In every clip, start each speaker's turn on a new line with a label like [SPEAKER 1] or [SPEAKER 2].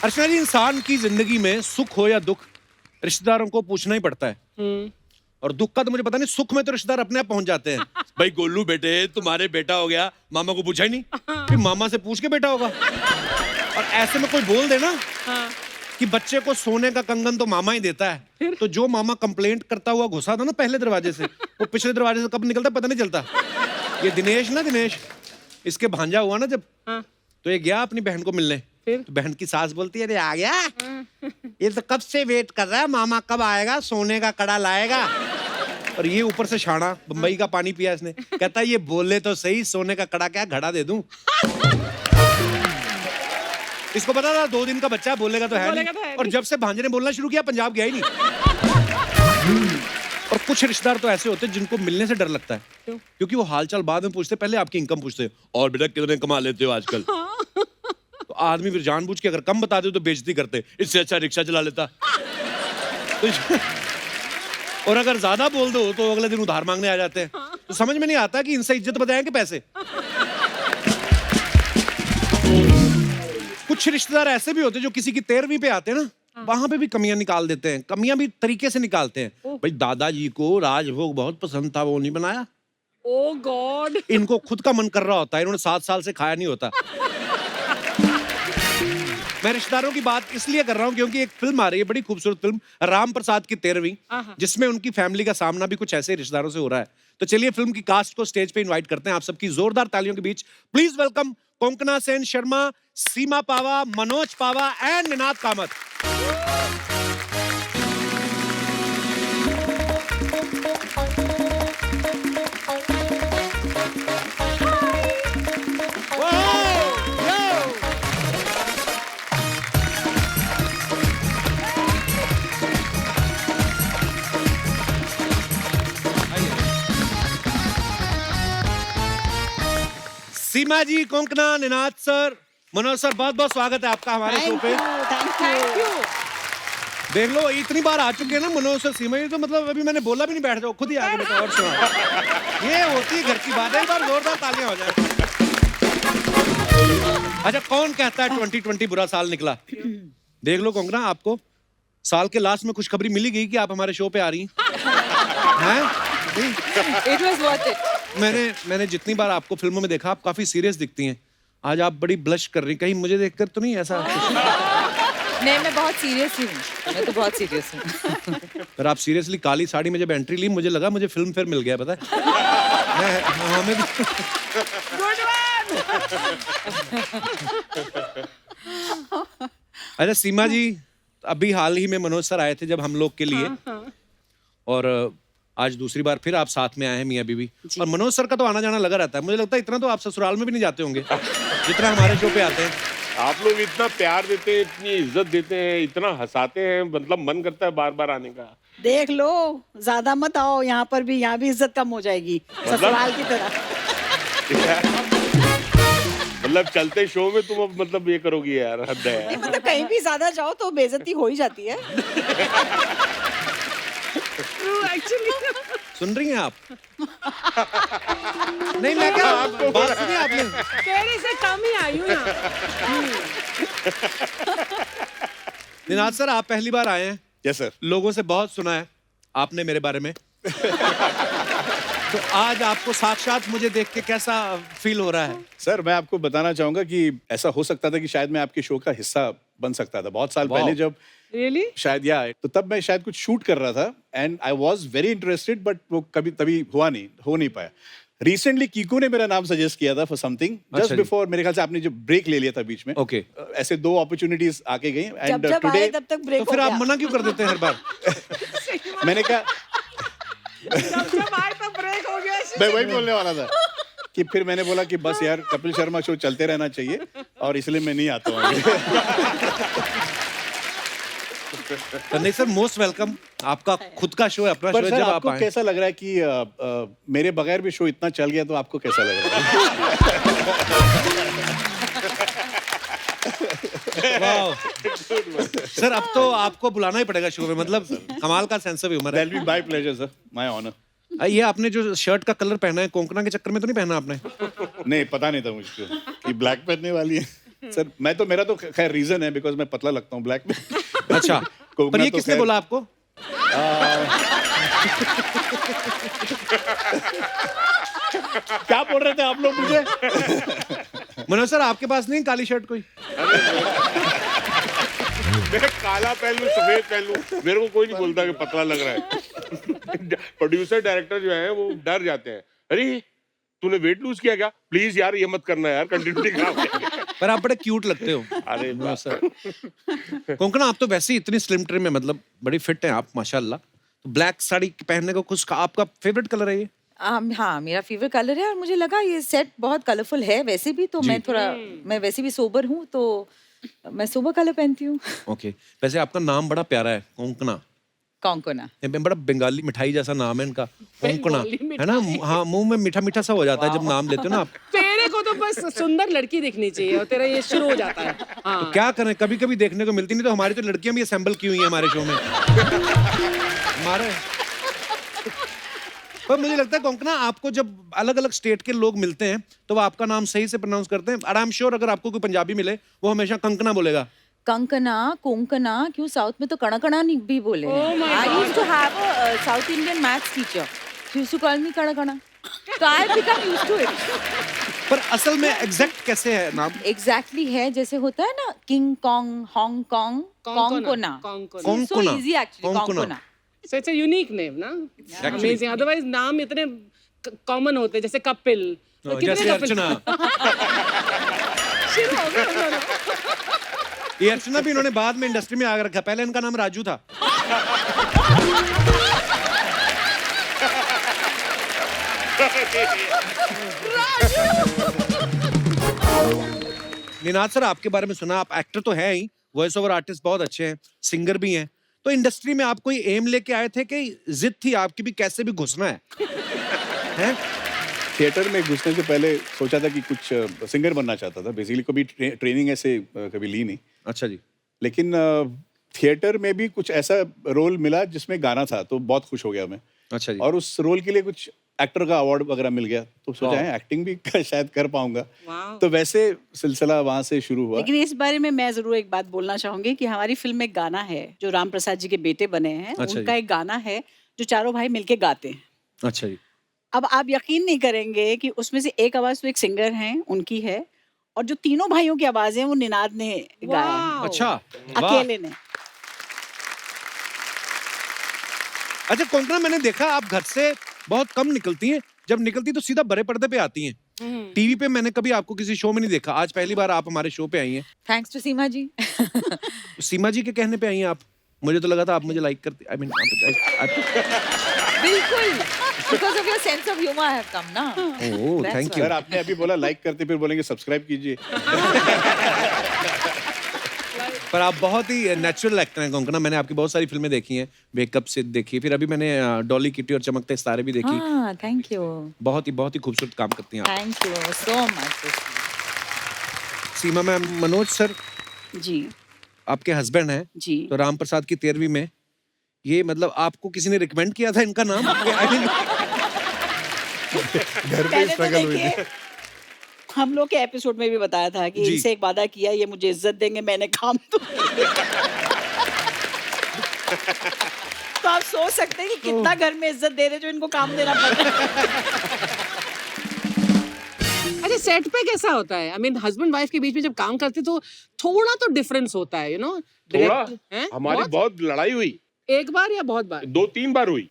[SPEAKER 1] अर्चना जी, इंसान की जिंदगी में सुख हो या दुख रिश्तेदारों को पूछना ही पड़ता है। और दुख का तो मुझे पता नहीं, सुख में तो रिश्तेदार अपने आप पहुंच जाते हैं। भाई गोलू बेटे, तुम्हारे बेटा हो गया, मामा को पूछा ही नहीं, फिर मामा से पूछ के बेटा होगा। और ऐसे में कोई बोल देना कि बच्चे को सोने का कंगन तो मामा ही देता है, तो जो मामा कंप्लेंट करता हुआ घुसा था ना पहले दरवाजे से, वो पिछले दरवाजे से कब निकलता पता नहीं चलता। ये दिनेश ना, दिनेश इसके भांजा हुआ ना जब, तो ये गया अपनी बहन को मिलने, तो बहन की सास बोलती है, अरे आ गया, ये तो कब से वेट कर रहा है, मामा कब आएगा, सोने का कड़ा लाएगा। और ये ऊपर से छाना, बम्बई का पानी पिया इसने, कहता है ये बोले तो सही, सोने का कड़ा क्या घड़ा दे दूं। इसको पता था 2 दिन का बच्चा है, बोलेगा तो है नहीं। और जब से भांजे ने बोलना शुरू किया, पंजाब गया ही नहीं। और कुछ रिश्तेदार तो ऐसे होते हैं जिनको मिलने से डर लगता है, क्योंकि वो हालचाल बाद में पूछते, पहले आपकी इनकम पूछते, और बेटा कितने कमा लेते हो आजकल। तो आदमी फिर जानबूझ के अगर कम बता दे तो बेइज्जती करते, इससे अच्छा रिक्शा चला लेता। तो और अगर ज्यादा बोल दो तो अगले दिन उधार मांगने आ जाते हैं। तो समझ में नहीं आता कि इनसे इज्जत बचाएं कि पैसे। कुछ रिश्तेदार ऐसे भी होते हैं जो किसी की 13वीं पे आते हैं ना, वहां पे भी कमियां निकाल देते हैं, कमियां भी तरीके से निकालते हैं। भाई दादाजी को राजभोग बहुत पसंद था, वो नहीं बनाया।
[SPEAKER 2] ओह गॉड।
[SPEAKER 1] इनको खुद का मन कर रहा होता है, इन्होंने 7 साल से खाया नहीं होता। मैं रिश्तेदारों की बात इसलिए कर रहा हूं क्योंकि एक फिल्म आ रही है, बड़ी खूबसूरत फिल्म, राम प्रसाद की 13वीं, जिसमें उनकी फैमिली का सामना भी कुछ ऐसे रिश्तेदारों से हो रहा है। तो चलिए फिल्म की कास्ट को स्टेज पे इनवाइट करते हैं। आप सबकी जोरदार तालियों के बीच please welcome Konkona Sen Sharma, Seema Pahwa, Manoj Pahwa and Ninad Kamat. Seema ji, Konkona, Ninad sir, Manoj sir, बहुत बहुत स्वागत है आपका हमारे शो पे।
[SPEAKER 2] Thank you.
[SPEAKER 1] देख लो इतनी बार आ चुके हैं ना मनोज सर, सीमा जी, तो मतलब अभी मैंने बोला भी नहीं बैठ जाओ, खुद ही आगे बेटा और सुना। ये होती है घर की बात है। एक बार जोरदार तालियां हो जाए। अच्छा, कौन कहता है 2020 बुरा साल निकला? देख लो कोंकणा, आपको साल के लास्ट में खुशखबरी मिली गई कि आप हमारे शो पे आ रही हैं।
[SPEAKER 2] It was worth it.
[SPEAKER 1] मैंने जितनी बार आपको फिल्मों में देखा, आप काफी सीरियस दिखती हैं। आज आप बड़ी ब्लश कर रही, कहीं मुझे देखकर तो नहीं ऐसा?
[SPEAKER 2] नहीं, मैं बहुत सीरियस हूँ, मैं तो बहुत सीरियस हूँ।
[SPEAKER 1] पर आप सीरियसली काली साड़ी में जब एंट्री ली, मुझे लगा मुझे फिल्म फेयर मिल गया, पता है? हमें
[SPEAKER 2] Good one.
[SPEAKER 1] अच्छा सीमा जी, अभी हाल ही में मनोज सर आए थे जब हम लोग के लिए, और आज दूसरी बार फिर आप साथ में आए हैं मियां बीवी। और मनोज सर का तो आना जाना लगा रहता है, मुझे लगता है इतना तो आप ससुराल में भी नहीं जाते होंगे जितना हमारे शो पे आते हैं।
[SPEAKER 3] आप लोग इतना प्यार देते हैं, इतनी इज्जत देते हैं, इतना हंसाते हैं, मतलब मन करता है बार बार आने का।
[SPEAKER 4] देख लो, ज्यादा मत आओ, यहाँ पर भी, यहाँ भी इज्जत कम हो जाएगी ससुराल की तरह।
[SPEAKER 3] मतलब चलते शो में तुम अब मतलब ये करोगी यार, हद है यार।
[SPEAKER 4] मतलब कहीं भी ज्यादा जाओ तो बेइज्जती हो ही जाती है।
[SPEAKER 1] सुन रही हैं आप? नहीं, मैं क्या बात सुनी आपने?
[SPEAKER 2] तेरे से कम ही आई हूँ यहाँ।
[SPEAKER 1] निनाद सर, आप पहली बार आए हैं।
[SPEAKER 3] Yes sir.
[SPEAKER 1] लोगों से बहुत सुना है आपने मेरे बारे में। तो आज आपको साक्षात मुझे देख के कैसा फील हो रहा है?
[SPEAKER 5] सर, मैं आपको बताना चाहूंगा कि ऐसा हो सकता था कि शायद मैं आपके शो का हिस्सा बन सकता था बहुत साल पहले, जब
[SPEAKER 2] Really?
[SPEAKER 5] शायद तो तब मैं शायद कुछ शूट कर रहा था, and I was very interested, but वो कभी तभी हो नहीं पाया। रिसेंटली कीकू ने मेरा नाम सजेस्ट किया था फॉर समथिंग जस्ट बिफोर, मेरे ख्याल से आपने जो ब्रेक ले लिया था बीच में।
[SPEAKER 1] ओके।
[SPEAKER 5] ऐसे 2 अपॉर्चुनिटीज आके गई, एंड
[SPEAKER 4] जब
[SPEAKER 5] टुडे
[SPEAKER 4] आए तब तक ब्रेक
[SPEAKER 1] तो फिर
[SPEAKER 4] हो
[SPEAKER 1] आप
[SPEAKER 4] गया।
[SPEAKER 1] मना क्यों कर देते हैं हर बार?
[SPEAKER 5] मैंने कहा,
[SPEAKER 2] जब आए तो ब्रेक हो गया।
[SPEAKER 5] मैं वही बोलने वाला था कि फिर मैंने बोला कि बस यार, कपिल शर्मा शो चलते रहना चाहिए, और इसलिए मैं नहीं आता हूँ।
[SPEAKER 1] नहीं सर, मोस्ट वेलकम। आपका खुद का शो है, अपना शो
[SPEAKER 5] पर
[SPEAKER 1] है,
[SPEAKER 5] सर,
[SPEAKER 1] जब आप
[SPEAKER 5] आपको
[SPEAKER 1] आए।
[SPEAKER 5] कैसा लग रहा है कि मेरे बगैर भी शो इतना चल गया, तो आपको कैसा लग रहा है?
[SPEAKER 1] वाह सर, अब तो आपको बुलाना ही पड़ेगा शो में, मतलब कमाल का सेंस ऑफ ह्यूमर है।
[SPEAKER 5] That'll be my pleasure, sir. My honor.
[SPEAKER 1] ये आपने जो शर्ट का कलर पहना है, कोंकणा के चक्कर में तो नहीं पहना आपने?
[SPEAKER 5] नहीं, पता नहीं था मुझको कि ब्लैक पहनने वाली है। सर मैं तो मेरा तो खैर रीजन है बिकॉज मैं पतला लगता हूँ ब्लैक में
[SPEAKER 1] अच्छा,
[SPEAKER 5] कोंकणा
[SPEAKER 1] पर ये
[SPEAKER 5] तो
[SPEAKER 1] किसने
[SPEAKER 5] खैर-
[SPEAKER 1] बोला आपको?
[SPEAKER 5] क्या बोल रहे थे आप लोग मुझे?
[SPEAKER 1] मनोज सर, आपके पास नहीं काली शर्ट कोई?
[SPEAKER 3] मैं काला पहन लूं, सफेद पहन लूं, मेरे को कोई नहीं बोलता कि पतला लग रहा है। प्रोड्यूसर डायरेक्टर जो है वो डर जाते हैं, अरे तूने वेट लूज किया क्या? प्लीज यार ये मत करना यार, कंटिन्यूटी खराब हो जाएगी।
[SPEAKER 1] पर आप बड़े क्यूट लगते हो।
[SPEAKER 3] अरे
[SPEAKER 1] मनोज सर, कोंकणा आप तो वैसे ही इतनी स्लिम ट्रिम है, मतलब बड़ी फिट हैं आप माशाल्लाह। तो ब्लैक साड़ी पहनने को कुछ आपका फेवरेट कलर है ये?
[SPEAKER 2] हाँ, मेरा फेवरेट कलर है और मुझे लगा ये सेट बहुत कलरफुल है वैसे भी, तो मैं वैसे भी सोबर हूँ, तो मैं सोबर कलर पहनती हूँ।
[SPEAKER 1] ओके, वैसे आपका नाम बड़ा प्यारा है, कोंकणा।
[SPEAKER 2] कोंकणा।
[SPEAKER 1] ये बड़ा बंगाली मिठाई जैसा नाम है इनका, कोंकणा,
[SPEAKER 6] बंगाली
[SPEAKER 1] है ना? हाँ, मुंह में मीठा मीठा सा हो जाता है जब नाम लेते हो ना आप।
[SPEAKER 6] तेरे को तो बस सुंदर लड़की दिखनी चाहिए और तेरा ये शुरू हो जाता है। हाँ।
[SPEAKER 1] क्या करें, कभी कभी देखने को मिलती नहीं, तो हमारी तो लड़कियां भी असेंबल की हुई हैं हमारे शो में। हमारे पर मुझे लगता है कोंकणा, आपको जब अलग अलग स्टेट के लोग मिलते हैं तो वो आपका नाम सही से प्रोनाउंस करते हैं। और आई एम श्योर अगर आपको कोई पंजाबी मिले वो हमेशा कंकना बोलेगा।
[SPEAKER 2] कंकना, कोंकणा, क्यों साउथ में तो कणकणा नहीं भी बोले। I used to have a south Indian maths teacher, she used to call me Kankana, तो I become used to it.
[SPEAKER 1] पर असल में एग्जैक्ट कैसे है नाम?
[SPEAKER 2] एग्जैक्टली है जैसे होता है ना king Kong, Hong Kong, Konkona.
[SPEAKER 6] Konkona.
[SPEAKER 2] So easy actually, Konkona.
[SPEAKER 6] So it's a unique name ना?
[SPEAKER 1] Actually.
[SPEAKER 6] Amazing. Otherwise नाम इतने कॉमन होते हैं जैसे कपिल। तो कितने
[SPEAKER 1] जैसे
[SPEAKER 6] कपिल-
[SPEAKER 1] अर्चना।
[SPEAKER 6] शुरू हो गया उन्होंने।
[SPEAKER 1] ये अर्चना भी इन्होंने बाद में इंडस्ट्री में आकर रखा, पहले इनका नाम राजू था। निनाद सर, आपके बारे में सुना, आप एक्टर तो हैं ही, वॉइस ओवर आर्टिस्ट बहुत अच्छे हैं, सिंगर भी हैं, तो इंडस्ट्री में आप कोई एम लेके आए थे कि जिद थी आपकी भी कैसे भी घुसना है? हैं?
[SPEAKER 5] थिएटर में घुसने से पहले सोचा था कि कुछ सिंगर बनना चाहता था। बेसिकली कभी ट्रेनिंग ऐसे कभी ली नहीं,
[SPEAKER 1] अच्छा जी।
[SPEAKER 5] लेकिन थिएटर में भी कुछ ऐसा रोल मिला जिसमें गाना था, तो बहुत खुश हो गया मैं।
[SPEAKER 1] अच्छा जी।
[SPEAKER 5] और उस रोल के लिए कुछ एक्टर का अवार्ड वगैरह मिल गया, तो सोचा है एक्टिंग भी शायद कर पाऊंगा।
[SPEAKER 6] Wow.
[SPEAKER 5] तो वैसे सिलसिला वहां से शुरू हुआ।
[SPEAKER 4] लेकिन इस बारे में मैं जरूर एक बात बोलना चाहूंगी कि हमारी फिल्म में एक गाना है जो राम प्रसाद जी के बेटे बने हैं,
[SPEAKER 1] अच्छा
[SPEAKER 4] उनका
[SPEAKER 1] जी।
[SPEAKER 4] एक गाना है जो चारों भाई मिलके गाते हैं।
[SPEAKER 1] अच्छा जी।
[SPEAKER 4] अब आप यकीन नहीं करेंगे कि उसमें से एक आवाज तो एक सिंगर हैं उनकी है, और जो तीनों भाइयों की आवाज है वो निनाद ने गाया है,
[SPEAKER 6] Wow.
[SPEAKER 1] अच्छा, वाह।
[SPEAKER 4] अकेले ने।
[SPEAKER 1] अच्छा कोंकणा, मैंने देखा आप घर से बहुत कम निकलती हैं, जब निकलती तो सीधा बड़े पर्दे पे आती हैं। टीवी पे मैंने कभी आपको किसी शो में नहीं देखा, आज पहली बार आप हमारे शो पे आई हैं।
[SPEAKER 2] थैंक्स टू सीमा जी।
[SPEAKER 1] सीमा जी के कहने पे आई हैं आप? मुझे तो लगा था आप मुझे लाइक करती, आई मीन
[SPEAKER 2] बिल्कुल, because of your sense of humour I have come ना।
[SPEAKER 1] Oh thank you.
[SPEAKER 5] सर आपने अभी बोला लाइक करते, फिर बोलेंगे सब्सक्राइब कीजिए।
[SPEAKER 1] पर आप बहुत ही नेचुरल एक्टर हैं कोंकणा, मैंने आपकी बहुत सारी फिल्में देखी हैं, वेकअप से देखी, फिर अभी मैंने डॉली किटी और चमकते सितारे भी देखी।
[SPEAKER 2] हाँ, थैंक यू,
[SPEAKER 1] बहुत ही खूबसूरत काम करती हैं आप।
[SPEAKER 2] Thank you so much.
[SPEAKER 1] Seema ma'am, Manoj sir
[SPEAKER 4] ji
[SPEAKER 1] आपके हस्बैंड हैं,
[SPEAKER 4] जी।
[SPEAKER 1] तो राम प्रसाद की 13वीं में ये मतलब आपको किसी ने रिकमेंड किया था इनका नाम? I mean,
[SPEAKER 5] घर पे
[SPEAKER 4] पहले तो
[SPEAKER 5] स्ट्रगल हुई
[SPEAKER 4] देखिए, हम लोग के एपिसोड में भी बताया था कि
[SPEAKER 1] जी।
[SPEAKER 4] इनसे एक वादा किया, ये मुझे इज्जत देंगे, मैंने काम तो तो आप सोच सकते हैं कि कितना घर में इज्जत दे रहे जो इनको काम देना पड़ रहा है।
[SPEAKER 6] अच्छा सेट पे कैसा होता है? आई मीन हस्बैंड वाइफ के बीच में जब काम करते तो थोड़ा तो डिफरेंस होता है, यू नो?
[SPEAKER 3] थोड़ा हमारी बहुत लड़ाई हुई,
[SPEAKER 6] एक बार या बहुत बार?
[SPEAKER 3] 2-3 बार हुई।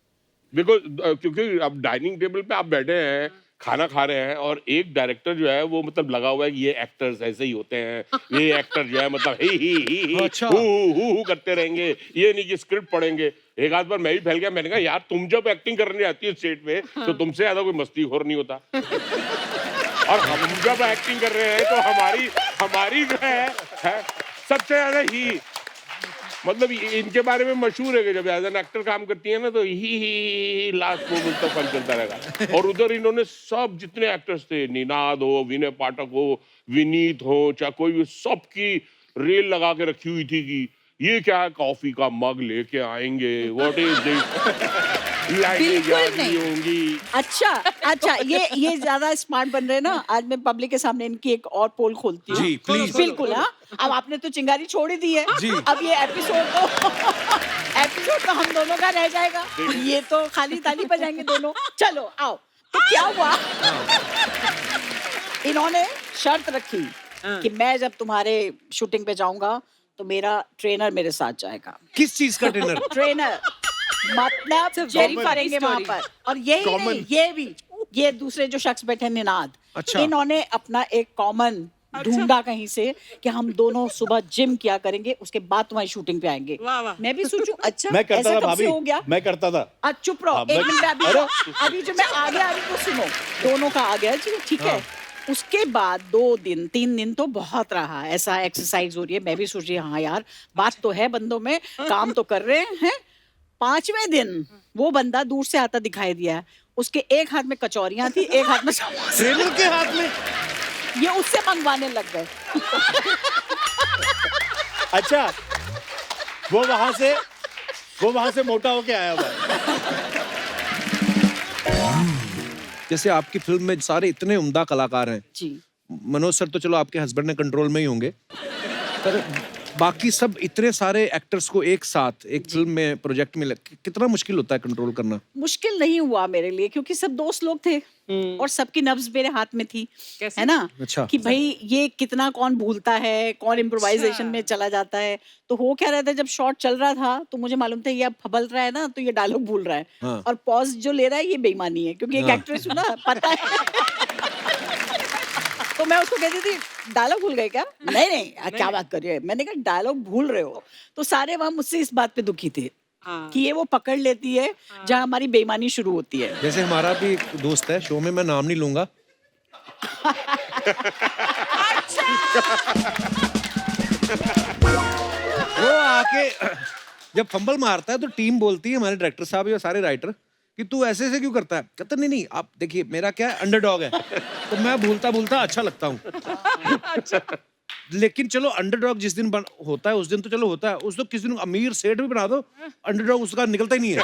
[SPEAKER 3] बिकॉज क्योंकि अब डाइनिंग टेबल पे आप बैठे हैं, खाना खा रहे हैं, और एक डायरेक्टर जो है वो मतलब लगा हुआ है कि ये एक्टर्स ऐसे ही होते हैं, ये एक्टर जो है मतलब ही
[SPEAKER 1] अच्छा।
[SPEAKER 3] हु करते रहेंगे, ये नहीं कि स्क्रिप्ट पढ़ेंगे। एक आध बार मैं भी फैल गया, मैंने कहा यार तुम जब एक्टिंग करने आती है स्टेट पे तो तुमसे ज्यादा कोई मस्तीखोर नहीं होता। और हम जब एक्टिंग कर रहे हैं तो हमारी जो है सबसे ज्यादा ही मतलब इनके बारे में मशहूर है कि जब एज एन एक्टर काम करती है ना तो ही लास्ट मोमेंट तक फन चलता रहेगा। और उधर इन्होंने सब जितने एक्टर्स थे, निनाद हो, विनय पाठक हो, विनीत हो, चाहे कोई भी, सबकी रेल लगा के रखी हुई थी कि ये क्या है, कॉफी का मग लेके आएंगे, व्हाट इज दिस। लाइनें
[SPEAKER 2] बिल्कुल
[SPEAKER 3] याद
[SPEAKER 2] नहीं।
[SPEAKER 3] नहीं होंगी।
[SPEAKER 4] अच्छा ये ज्यादा स्मार्ट बन रहे हैं ना। आज मैं पब्लिक के सामने इनकी एक और पोल खोलती हूँ।
[SPEAKER 1] जी, please।
[SPEAKER 4] बिल्कुल। हाँ, अब आपने तो चिंगारी छोड़ ही दी है।
[SPEAKER 1] जी।
[SPEAKER 4] अब ये एपिसोड तो हम दोनों का रह जाएगा। ये तो खाली ताली बजाएंगे दोनों। चलो आओ। तो क्या हुआ, इन्होंने शर्त रखी कि मैं जब तुम्हारे शूटिंग पे जाऊंगा तो मेरा ट्रेनर मेरे साथ जाएगा।
[SPEAKER 1] किस चीज का ट्रेनर?
[SPEAKER 4] ट्रेनर मतलब जेरी करेंगे वहां पर। और यही नहीं, ये भी, ये दूसरे जो शख्स बैठे निनाद,
[SPEAKER 1] अच्छा।
[SPEAKER 4] इन्होंने अपना एक कॉमन ढूंढा कहीं से कि हम दोनों सुबह जिम किया करेंगे, उसके बाद तुम्हारी शूटिंग पे आएंगे।
[SPEAKER 6] वाह, वाह।
[SPEAKER 4] मैं भी सोचूं अच्छा
[SPEAKER 5] मैं करता
[SPEAKER 4] ऐसा
[SPEAKER 5] था
[SPEAKER 4] कब
[SPEAKER 5] भाभी,
[SPEAKER 4] से हो गया।
[SPEAKER 5] मैं करता था।
[SPEAKER 4] आज चुप रहो,
[SPEAKER 5] हाँ,
[SPEAKER 4] एक
[SPEAKER 5] मैं-
[SPEAKER 4] मिनट अभी जो मैं आ गया अभी तो सुनो। दोनों का आ गया जी, ठीक है। उसके बाद 2 दिन 3 दिन तो बहुत रहा ऐसा, एक्सरसाइज हो रही है। मैं भी सोच रही हाँ यार बात तो है बंदों में, काम तो कर रहे हैं। 5वें दिन वो बंदा दूर से आता दिखाई दिया। उसके एक हाथ में कचौरियां थी, एक हाथ में
[SPEAKER 1] ट्रेनर के हाथ में?
[SPEAKER 4] ये उससे मंगवाने लग गए।
[SPEAKER 5] अच्छा, वो वहां से मोटा होके आया हुआ है।
[SPEAKER 1] जैसे आपकी फिल्म में सारे इतने उम्दा कलाकार हैं,
[SPEAKER 4] जी
[SPEAKER 1] मनोज सर तो चलो आपके हस्बैंड ने कंट्रोल में ही होंगे, पर बाकी सब इतने सारे एक्टर्स को एक साथ एक फिल्म में प्रोजेक्ट में कितना मुश्किल होता है कंट्रोल करना?
[SPEAKER 4] मुश्किल नहीं हुआ मेरे लिए, क्योंकि सब दोस्त लोग थे और सबकी नब्ज मेरे हाथ में थी।
[SPEAKER 6] कैसे?
[SPEAKER 4] है ना?
[SPEAKER 1] अच्छा।
[SPEAKER 4] कि भाई ये कितना कौन भूलता है, कौन इम्प्रोवाइजेशन में चला जाता है। तो हो क्या रहा था, जब शॉट चल रहा था तो मुझे मालूम था ये अब फबल रहा है ना, तो ये डायलॉग भूल रहा है।
[SPEAKER 1] हाँ।
[SPEAKER 4] और पॉज जो ले रहा है ये बेईमानी है, क्योंकि एक
[SPEAKER 1] हाँ।
[SPEAKER 4] एक्ट्रेस हूँ ना, पता है। तो मैं उसको कहती थी डायलॉग भूल गए क्या? नहीं क्या बात कर रही है। मैंने कहा डायलॉग भूल रहे हो। तो सारे वहां मुझसे इस बात पे दुखी थे कि ये वो पकड़ लेती है जहाँ हमारी बेईमानी शुरू होती है।
[SPEAKER 1] जैसे हमारा भी एक दोस्त है शो में, मैं नाम नहीं लूंगा। वो आके जब फंबल मारता है तो टीम बोलती है, हमारे डायरेक्टर साहब या सारे राइटर, कि तू ऐसे क्यों करता है। कहता नहीं आप देखिए मेरा क्या है, अंडरडॉग है तो मैं भूलता अच्छा लगता हूँ। लेकिन चलो अंडरडॉग जिस दिन होता है उस दिन तो चलो होता है, उस तो किसी दिन अमीर सेठ भी बना दो, अंडरडॉग उसका निकलता ही नहीं है।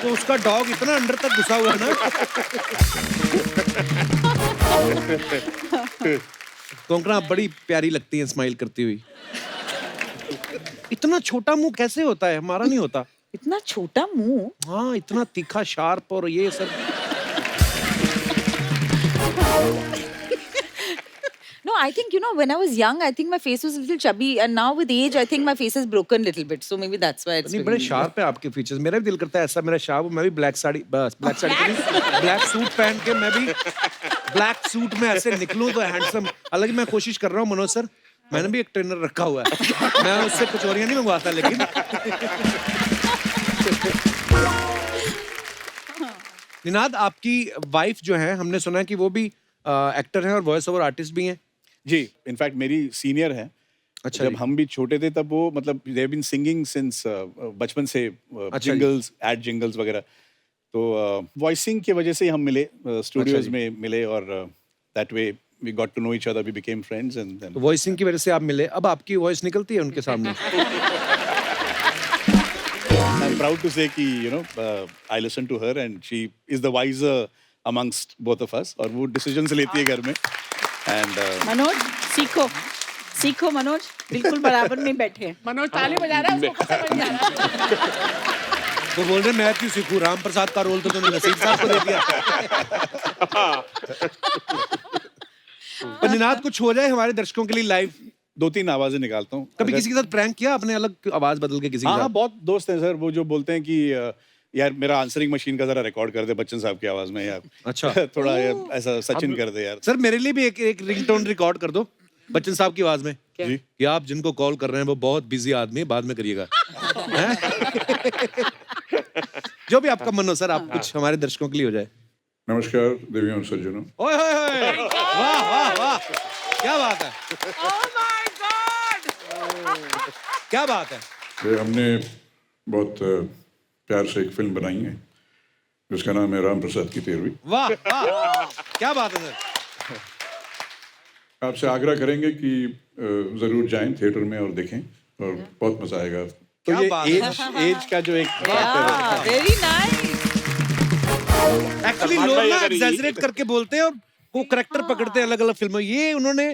[SPEAKER 1] तो उसका डॉग इतना अंडर तक घुसा हुआ है ना। कोंकणा आप बड़ी प्यारी लगती हैं स्माइल करती हुई। इतना छोटा मुंह कैसे होता है? हमारा नहीं होता।
[SPEAKER 2] इतना छोटा मुंह।
[SPEAKER 1] हाँ, इतना तीखा शार्प और ये सब।
[SPEAKER 2] No, I think, when I was young, I think my face was a little chubby, and now with age, I think my face has broken a little bit. So maybe that's why it's
[SPEAKER 1] नहीं,
[SPEAKER 2] been-
[SPEAKER 1] बड़े sharp है आपके features. मेरा भी दिल करता है ऐसा मेरा शार्प हो, मैं भी ब्लैक साड़ी ब्लैक सूट पहन के मैं भी ब्लैक सूट में ऐसे निकलूं तो हैंडसम। हालांकि मैं कोशिश कर रहा हूँ मनोज सर, मैंने भी एक ट्रेनर रखा हुआ है, मैं उससे कचौरियां नहीं मंगवाता। लेकिन निनाद, आपकी वाइफ जो है, हमने सुना है कि वो भी एक्टर हैं और वॉइस ओवर आर्टिस्ट भी हैं।
[SPEAKER 5] जी, इनफैक्ट मेरी सीनियर है।
[SPEAKER 1] अच्छा
[SPEAKER 5] जब
[SPEAKER 1] जी।
[SPEAKER 5] हम भी छोटे थे तब वो मतलब they have been singing since बचपन से,
[SPEAKER 1] अच्छा जी।
[SPEAKER 5] जिंगल्स, एड जिंगल्स वगैरह। तो वॉइसिंग की वजह से ही हम मिले, स्टूडियोज
[SPEAKER 1] अच्छा जी।
[SPEAKER 5] में मिले, और that way we got to know each other, we became friends and then
[SPEAKER 1] तो वॉइसिंग की वजह से आप मिले, अब आपकी वॉइस निकलती है उनके सामने?
[SPEAKER 5] I am proud to say कि I listen to her and she is the wiser amongst both of us, और वो डिसीजंस लेती है घर में। एंड
[SPEAKER 4] मनोज सीखो मनोज, बिल्कुल बराबर में बैठे हैं।
[SPEAKER 6] मनोज ताली बजा रहा है, उसको कुछ समझ नहीं आ रहा।
[SPEAKER 1] तो बोल रहे मैं क्यों सीखूं, राम प्रसाद का रोल तो तूने नसीब साहब को दे दिया। पर निनाद, कुछ हो जाए हमारे दर्शकों के लिए लाइव।
[SPEAKER 5] 2-3 आवाजें निकालता हूँ।
[SPEAKER 1] कभी किसी के साथ प्रैंक किया आपने, अलग आवाज बदल के किसी के
[SPEAKER 5] हाँ,
[SPEAKER 1] साथ?
[SPEAKER 5] बहुत दोस्त हैं सर वो जो बोलते हैं कि यार मेरा आंसरिंग मशीन का जरा रिकॉर्ड कर दे बच्चन साहब की आवाज में यार।
[SPEAKER 1] अच्छा।
[SPEAKER 5] थोड़ा ऐसा सचिन कर दे यार।
[SPEAKER 1] सर मेरे लिए भी एक रिंगटोन रिकॉर्ड कर दो बच्चन साहब की आवाज में।
[SPEAKER 5] जी।
[SPEAKER 1] कि आप जिनको कॉल कर रहे हैं वो बहुत बिजी आदमी है, बाद में करिएगा। हैं? जो भी आपका मन हो सर, आप कुछ हमारे दर्शकों के लिए हो जाए।
[SPEAKER 7] नमस्कार देवियों और सज्जनों।
[SPEAKER 1] ओए होए होए, वाह वाह वाह, क्या बात है,
[SPEAKER 6] Oh my God!
[SPEAKER 1] क्या बात है।
[SPEAKER 7] ये हमने बहुत प्यार से एक फिल्म बनाई है जिसका नाम है राम प्रसाद की 13वीं।
[SPEAKER 1] वाह वाह, क्या बात है सर।
[SPEAKER 7] आपसे आग्रह करेंगे कि ज़रूर जाएं थिएटर में और देखें, और बहुत मज़ा आएगा
[SPEAKER 5] तो
[SPEAKER 1] क्या
[SPEAKER 5] ये
[SPEAKER 1] बात है।
[SPEAKER 5] एज का जो एक factor है।
[SPEAKER 2] Very nice.
[SPEAKER 1] एक्चुअली
[SPEAKER 3] सलमान
[SPEAKER 1] लोग
[SPEAKER 3] भाई
[SPEAKER 1] ना
[SPEAKER 3] अगर ये-
[SPEAKER 1] एग्जैजरेट करके बोलते हैं और वो करेक्टर पकड़ते हैं अलग अलग फिल्मों, ये उन्होंने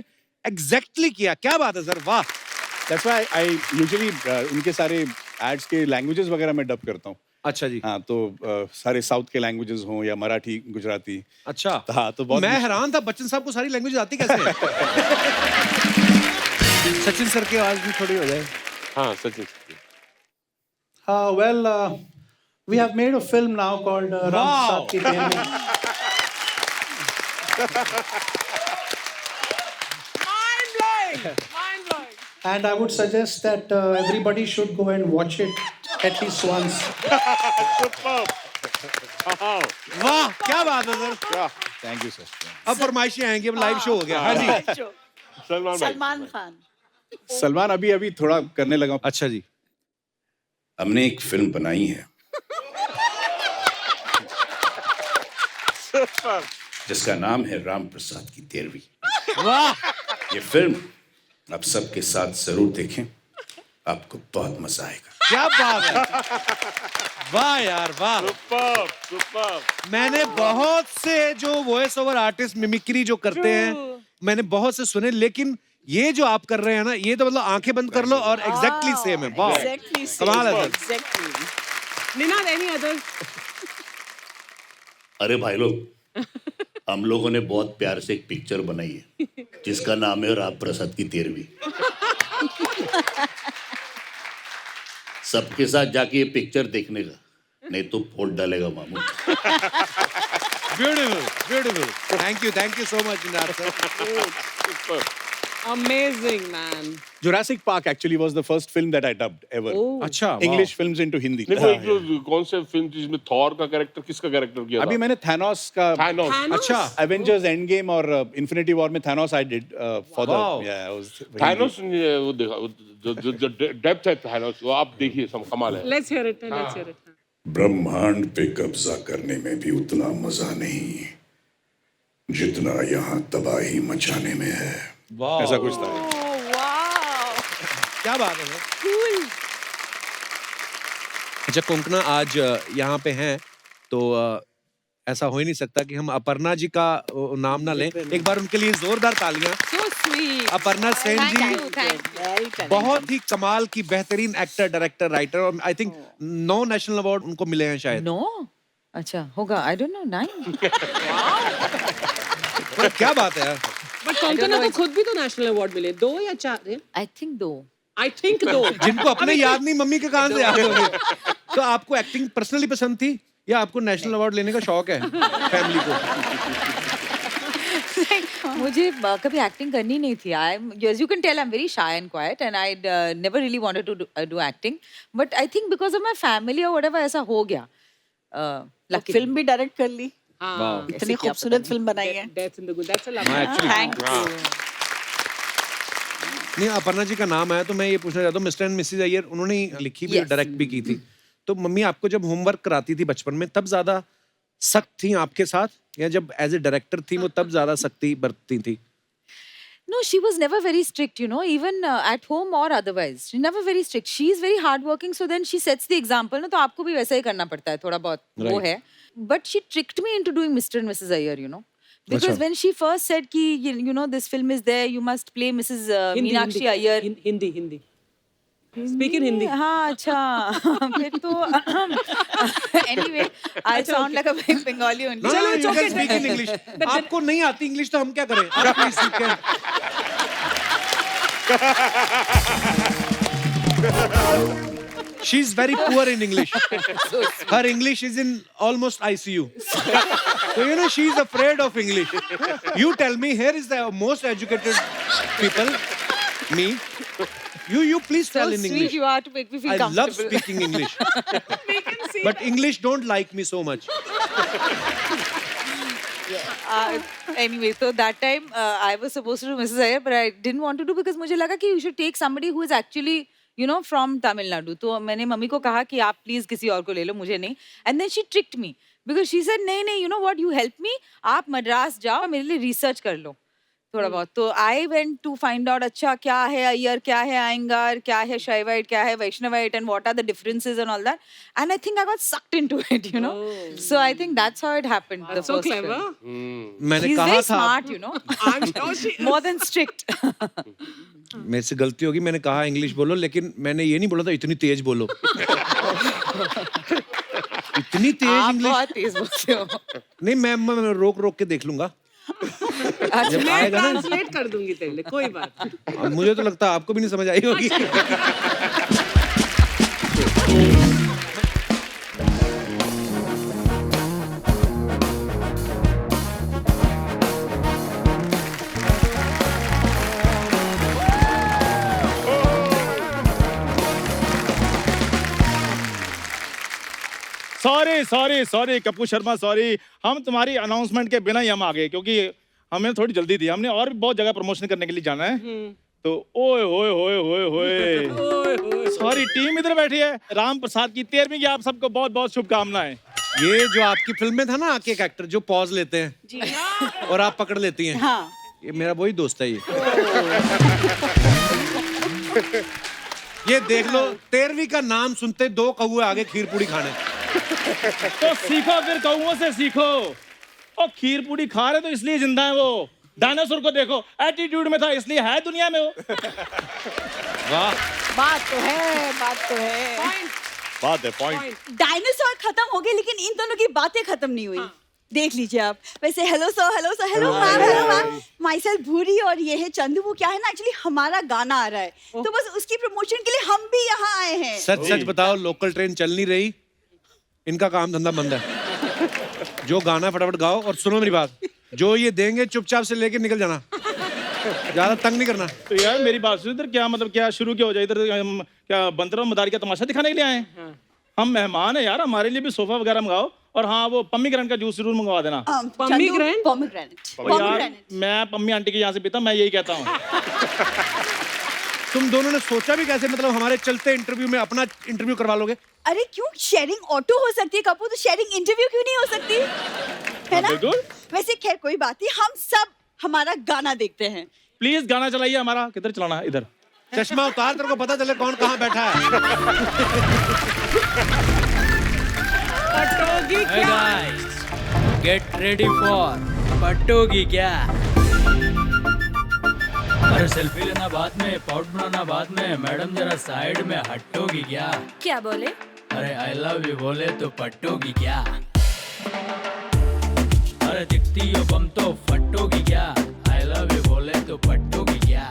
[SPEAKER 1] एग्जैक्टली किया। क्या बात है सर, वाह।
[SPEAKER 5] That's why I usually उनके सारे एड्स के लैंग्वेजेस वगैरह मैं डब करता हूँ।
[SPEAKER 1] अच्छा जी,
[SPEAKER 5] हाँ, तो सारे साउथ के लैंग्वेजेस हों या मराठी, गुजराती।
[SPEAKER 1] अच्छा।
[SPEAKER 5] हाँ, तो बहुत
[SPEAKER 1] मैं
[SPEAKER 5] मुश्किल-
[SPEAKER 1] हैरान था बच्चन साहब को सारी लैंग्वेज आती कैसे है। सचिन सर की आवाज भी थोड़ी हो जाए।
[SPEAKER 3] हाँ Sachin
[SPEAKER 8] Well, we have made a film now called Ram
[SPEAKER 1] Wow.
[SPEAKER 8] Prasad Ki Tehri. And I would suggest that everybody should go and watch it at least once.
[SPEAKER 1] वाह, क्या बात है सर।
[SPEAKER 5] Thank you, sir.
[SPEAKER 1] अब फरमाइशें आएंगी, अब live show हो गया। हाँ जी,
[SPEAKER 3] सलमान भाई
[SPEAKER 4] सलमान खान।
[SPEAKER 5] सलमान अभी थोड़ा करने लगा हूँ।
[SPEAKER 1] अच्छा जी।
[SPEAKER 7] हमने एक फिल्म बनाई है जिसका नाम है राम प्रसाद की 13वीं।
[SPEAKER 1] वाह,
[SPEAKER 7] ये फिल्म आप सबके साथ जरूर देखें, आपको बहुत मजा आएगा।
[SPEAKER 1] क्या बात है। वाह यार, वाह।
[SPEAKER 3] Super super.
[SPEAKER 1] मैंने बहुत से जो वॉइस ओवर आर्टिस्ट मिमिक्री जो करते हैं, मैंने बहुत से सुने, लेकिन ये जो आप कर रहे हैं ना, ये तो मतलब आंखें बंद कर लो और एग्जैक्टली सेम है। वाह,
[SPEAKER 4] Exactly same.
[SPEAKER 1] कमाल है sir.
[SPEAKER 4] Exactly.
[SPEAKER 6] Ninad, any others?
[SPEAKER 9] अरे भाई लोग, हम लोगों ने बहुत प्यार से एक पिक्चर बनाई है जिसका नाम है राम प्रसाद की 13वीं। सबके साथ जाके ये पिक्चर देखने का, नहीं तो फोड़ डालेगा मामू।
[SPEAKER 1] Beautiful, beautiful. Thank you so much इनार sir.
[SPEAKER 6] Amazing, man.
[SPEAKER 5] Jurassic Park actually was the first film that I dubbed ever.
[SPEAKER 1] अच्छा,
[SPEAKER 5] English films into Hindi.
[SPEAKER 3] नहीं वो एक जो कौन से फिल्म थी जिसमें थॉर का कैरेक्टर किसका कैरेक्टर किया था?
[SPEAKER 5] अभी मैंने Thanos का
[SPEAKER 3] Thanos।
[SPEAKER 1] अच्छा,
[SPEAKER 5] Avengers Endgame और Infinity War में Thanos I did for the
[SPEAKER 1] Wow.
[SPEAKER 5] yeah I was
[SPEAKER 3] Thanos ने वो देखा जो डेप्थ है Thanos वो आप देखिए कमाल है।
[SPEAKER 6] Let's hear it. Let's hear it.
[SPEAKER 7] ब्रह्मांड पे कब्जा करने में भी उतना मजा नहीं जितना यहाँ तबाही मचाने में है।
[SPEAKER 5] ऐसा कुछ था।
[SPEAKER 1] क्या बात है सर। अच्छा कोंकणा आज यहाँ पे हैं तो ऐसा हो ही नहीं सकता कि हम अपर्णा जी का नाम ना लें। एक बार उनके लिए जोरदार तालियां।
[SPEAKER 2] So sweet.
[SPEAKER 1] Aparna Sen
[SPEAKER 2] Thank
[SPEAKER 1] ji
[SPEAKER 2] you, thank you.
[SPEAKER 4] Very talented.
[SPEAKER 1] बहुत ही कमाल की बेहतरीन एक्टर, डायरेक्टर, राइटर और आई थिंक 9 नेशनल अवार्ड उनको मिले हैं शायद।
[SPEAKER 2] No? अच्छा होगा, I don't know, 9?
[SPEAKER 1] पर क्या बात है यार।
[SPEAKER 6] But Konkana को खुद भी तो नेशनल अवार्ड मिले, 2 या 4?
[SPEAKER 2] I think 2.
[SPEAKER 6] I think 2.
[SPEAKER 1] जिनको अपने याद नहीं, मम्मी के कहां से याद होंगे। तो आपको एक्टिंग पर्सनली पसंद थी या आपको नेशनल अवार्ड लेने का शौक है फैमिली को?
[SPEAKER 2] मुझे कभी एक्टिंग करनी नहीं थी। as you can tell, I'm very shy and quiet, and I never really wanted to do acting. But I think because of my family or whatever, ऐसा हो गया। Luckily.
[SPEAKER 4] फिल्म भी डायरेक्ट कर ली।
[SPEAKER 6] हाँ,
[SPEAKER 4] इतनी खूबसूरत फिल्म बनाई है।
[SPEAKER 6] Death in the Good. That's a love.
[SPEAKER 4] Thank you.
[SPEAKER 1] नहीं, अपर्णा जी का नाम आया तो मैं ये पूछना चाहता हूँ, मिस्टर एंड मिसेज अय्यर उन्होंने ही लिखी भी,
[SPEAKER 2] Yes.
[SPEAKER 1] डायरेक्ट भी की थी। तो मम्मी आपको जब होमवर्क कराती थी बचपन में तब ज्यादा सख्त थी आपके साथ, या जब एज ए डायरेक्टर थी वो तब ज्यादा सख्ती बरतती थी?
[SPEAKER 2] No, she was never very strict, you know, even at home or otherwise. She never very strict. She is very hardworking, so then she sets the example. ना तो आपको भी वैसा ही करना पड़ता है, थोड़ा बहुत वो है. But she tricked me into doing Mr. and Mrs. Iyer, you know. Because
[SPEAKER 1] अच्छा।
[SPEAKER 2] when she first said कि you know this film is there, you must play Mrs.
[SPEAKER 6] Hindi,
[SPEAKER 2] Meenakshi
[SPEAKER 6] Hindi.
[SPEAKER 2] Iyer.
[SPEAKER 6] Hindi. Speak in Hindi.
[SPEAKER 2] हाँ अच्छा फिर तो anyway I sound like a very Bengali only.
[SPEAKER 1] चलो you can speak in English. आपको नहीं आती English तो हम क्या करें? आप please you can. She's very poor in English. Her English is in almost ICU. So you know she's afraid of English. You tell me, here is the most educated people, me. You please tell
[SPEAKER 2] So
[SPEAKER 1] in
[SPEAKER 2] sweet
[SPEAKER 1] English.
[SPEAKER 2] you are to make me feel
[SPEAKER 1] I
[SPEAKER 2] comfortable.
[SPEAKER 1] love speaking English. But English don't like me so much.
[SPEAKER 2] Anyway, so that time I was supposed to do Mrs. Iyer, but I didn't want to do because मुझे लगा कि you should take somebody who is actually, you know, from Tamil Nadu. तो मैंने mummy को कहा कि आप please किसी और को ले लो, मुझे नहीं. And then she tricked me because she said नहीं, you know what, you help me, आप मद्रास जाओ, मेरे लिए research कर लो. थोड़ा बहुत. तो I went to find out अच्छा क्या है अय्यर, क्या है अयंगार, क्या है शैवाइट, क्या है Vaishnavite, and what are the differences and all that. And I think I got sucked into it, you know. So I think that's how it happened.
[SPEAKER 6] That's
[SPEAKER 2] the
[SPEAKER 6] so
[SPEAKER 2] first
[SPEAKER 6] clever.
[SPEAKER 2] film.
[SPEAKER 1] मैंने
[SPEAKER 2] She's
[SPEAKER 1] कहा
[SPEAKER 2] very
[SPEAKER 1] था
[SPEAKER 2] smart, you know.
[SPEAKER 6] I'm sure she is.
[SPEAKER 2] More than strict.
[SPEAKER 1] मेरे से गलती होगी, मैंने कहा English बोलो, लेकिन मैंने ये नहीं बोला था इतनी तेज बोलो. इतनी तेज
[SPEAKER 2] आप
[SPEAKER 1] इंग्लिश
[SPEAKER 2] बहुत तेज बोलते हो.
[SPEAKER 1] नहीं, मैं रोक के देख लूंगा. जब
[SPEAKER 6] मैं
[SPEAKER 1] आएगा ना,
[SPEAKER 6] ट्रांसलेट कर दूंगी तेरे लिए, कोई बात नहीं.
[SPEAKER 1] अब मुझे तो लगता है आपको भी नहीं समझ आई होगी.
[SPEAKER 10] Sorry Kapoor Sharma, sorry. हम तुम्हारी अनाउंसमेंट के बिना ही हम आ गए, क्योंकि हमें थोड़ी जल्दी थी. हमने और भी बहुत जगह प्रमोशन करने के लिए जाना है. तो ओए होए होए होए होए, सॉरी. टीम इधर बैठी है. राम प्रसाद की 13वीं की आप सबको बहुत बहुत शुभकामनाएं.
[SPEAKER 1] ये जो आपकी फिल्म में था ना, आके एक एक्टर जो पॉज लेते हैं और आप पकड़ लेती हैं,
[SPEAKER 4] हाँ.
[SPEAKER 1] ये मेरा वही दोस्त है. ये देख लो, 13वीं का नाम सुनते 2 कौवे आगे खीर पूड़ी खाने.
[SPEAKER 10] तो सीखो, फिर कौओं से सीखो. और खीर पूड़ी खा रहे तो इसलिए जिंदा है वो. डायनासोर को देखो, एटीट्यूड में था इसलिए है दुनिया में वो.
[SPEAKER 1] वाह,
[SPEAKER 4] बात तो है, बात तो है.
[SPEAKER 10] बात है, पॉइंट.
[SPEAKER 11] डायनासोर खत्म हो गए लेकिन इन दोनों की बातें खत्म नहीं हुई. देख लीजिए आप. वैसे hello sir, hello ma'am, my self भूरी और ये है चंदू. वो क्या है ना, एक्चुअली हमारा गाना आ रहा है तो बस उसकी प्रमोशन के लिए हम भी यहाँ आए हैं.
[SPEAKER 1] सच सच बताओ, लोकल ट्रेन चल नहीं रही, इनका काम धंधा बंद है. जो गाना फटाफट गाओ और सुनो मेरी बात. जो ये देंगे चुपचाप से लेके निकल जाना, ज्यादा तंग नहीं करना.
[SPEAKER 10] तो यार मेरी बात सुन, इधर क्या मतलब, क्या शुरू क्या हो जाए इधर? हम क्या बंदर और मदारी का तमाशा दिखाने के लिए आए हैं? हम मेहमान है यार, हमारे लिए भी सोफा वगैरह मंगाओ. और हाँ, वो पम्मी ग्रैंड का जूस जरूर मंगवा देना.
[SPEAKER 11] पोमीग्रेनेट.
[SPEAKER 10] और यार मैं पम्मी आंटी के यहाँ से पीता, मैं यही कहता हूँ.
[SPEAKER 1] तुम दोनों ने सोचा भी कैसे, मतलब हमारे चलते इंटरव्यू में अपना इंटरव्यू करवा लोगे?
[SPEAKER 11] अरे क्यों, शेयरिंग ऑटो हो सकती है कपूर, तो शेयरिंग इंटरव्यू क्यों नहीं हो सकती है ना? वैसे खैर कोई बात नहीं, हम सब हमारा गाना देखते हैं.
[SPEAKER 10] प्लीज गाना चलाइए हमारा. किधर चलाना है? इधर.
[SPEAKER 1] चश्मा उतार, तेरे को पता चले कौन कहाँ बैठा है.
[SPEAKER 6] पटोगी क्या?
[SPEAKER 12] गेट रेडी फॉर पटोगी क्या. अरे सेल्फी लेना बाद में, पाउट बनाना बाद में. मैडम जरा साइड में हटोगी क्या.
[SPEAKER 11] क्या बोले?
[SPEAKER 12] अरे आई लव यू बोले तो पटोगी क्या. अरे दिखती हो बम तो फटोगी क्या. आई लव यू बोले तो पटोगी क्या.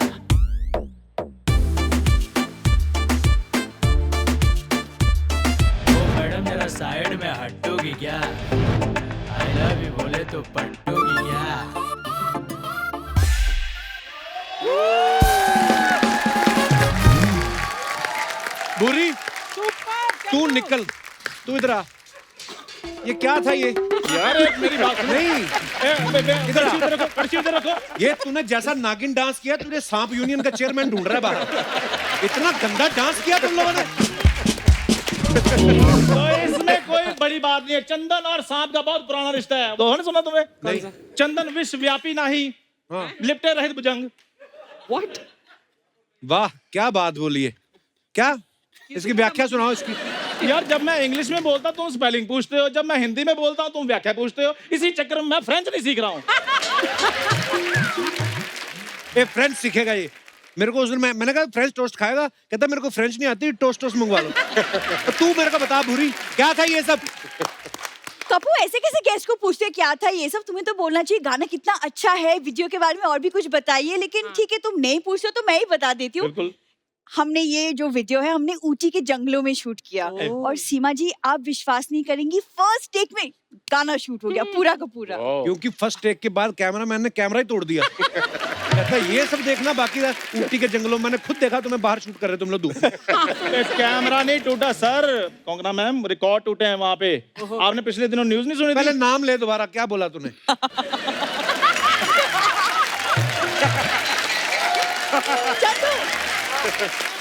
[SPEAKER 12] ओ मैडम जरा साइड में हटोगी क्या. आई लव यू बोले तो पटोगी क्या.
[SPEAKER 1] बुरी, तू निकल, तू इधर आ. ये क्या था ये?
[SPEAKER 10] यार एक मेरी बात सुनो.
[SPEAKER 1] नहीं,
[SPEAKER 10] इधर रखो.
[SPEAKER 1] ये तूने जैसा नागिन डांस किया, तुझे सांप यूनियन का चेयरमैन ढूंढ रहा है बाहर. इतना गंदा डांस किया तुम लोगों ने.
[SPEAKER 10] तो इसमें कोई बड़ी बात नहीं है. चंदन और सांप का बहुत पुराना रिश्ता है. तो सुना तुम्हें?
[SPEAKER 1] नहीं.
[SPEAKER 10] चंदन विश्वव्यापी नहीं, लिपटे रहित भुजंग.
[SPEAKER 6] What?
[SPEAKER 1] वाह, क्या बात बोली है. क्या, इसकी व्याख्या सुनाओ इसकी.
[SPEAKER 10] यार जब मैं इंग्लिश में बोलता हूँ तुम स्पेलिंग पूछते हो, जब मैं हिंदी में बोलता हूँ तुम व्याख्या पूछते हो. इसी चक्कर में मैं फ्रेंच नहीं सीख रहा हूँ.
[SPEAKER 1] ये फ्रेंच सीखेगा ये. मेरे को उस दिन मैंने कहा फ्रेंच टोस्ट खाएगा, कहता मेरे को फ्रेंच नहीं आती, टोस्ट मंगवा लो. तो तू मेरे को बता भूरी, क्या था ये सब?
[SPEAKER 11] कपूर ऐसे कैसे गेस्ट को पूछते क्या था ये सब. तुम्हें तो बोलना चाहिए गाना कितना अच्छा है, वीडियो के बारे में और भी कुछ बताइए. लेकिन ठीक है, तुम नहीं पूछते तो मैं ही बता देती हूँ. हमने ये जो वीडियो है हमने ऊटी के जंगलों में शूट किया. और सीमा जी आप विश्वास नहीं करेंगी, फर्स्ट टेक में गाना शूट हो गया पूरा का पूरा.
[SPEAKER 1] क्योंकि फर्स्ट टेक के बाद कैमरामैन ने कैमरा ही तोड़ दिया. कहता ये सब देखना बाकी था. ऊटी के जंगलों मैंने खुद देखा, तुम्हें बाहर शूट कर रहे तुम लोग धूप में.
[SPEAKER 10] कैमरा नहीं टूटा सर, कोंकणा मैम, रिकॉर्ड टूटे हैं वहाँ पे. आपने पिछले दिनों न्यूज नहीं सुनी?
[SPEAKER 1] पहले नाम ले दोबारा, क्या बोला तूने?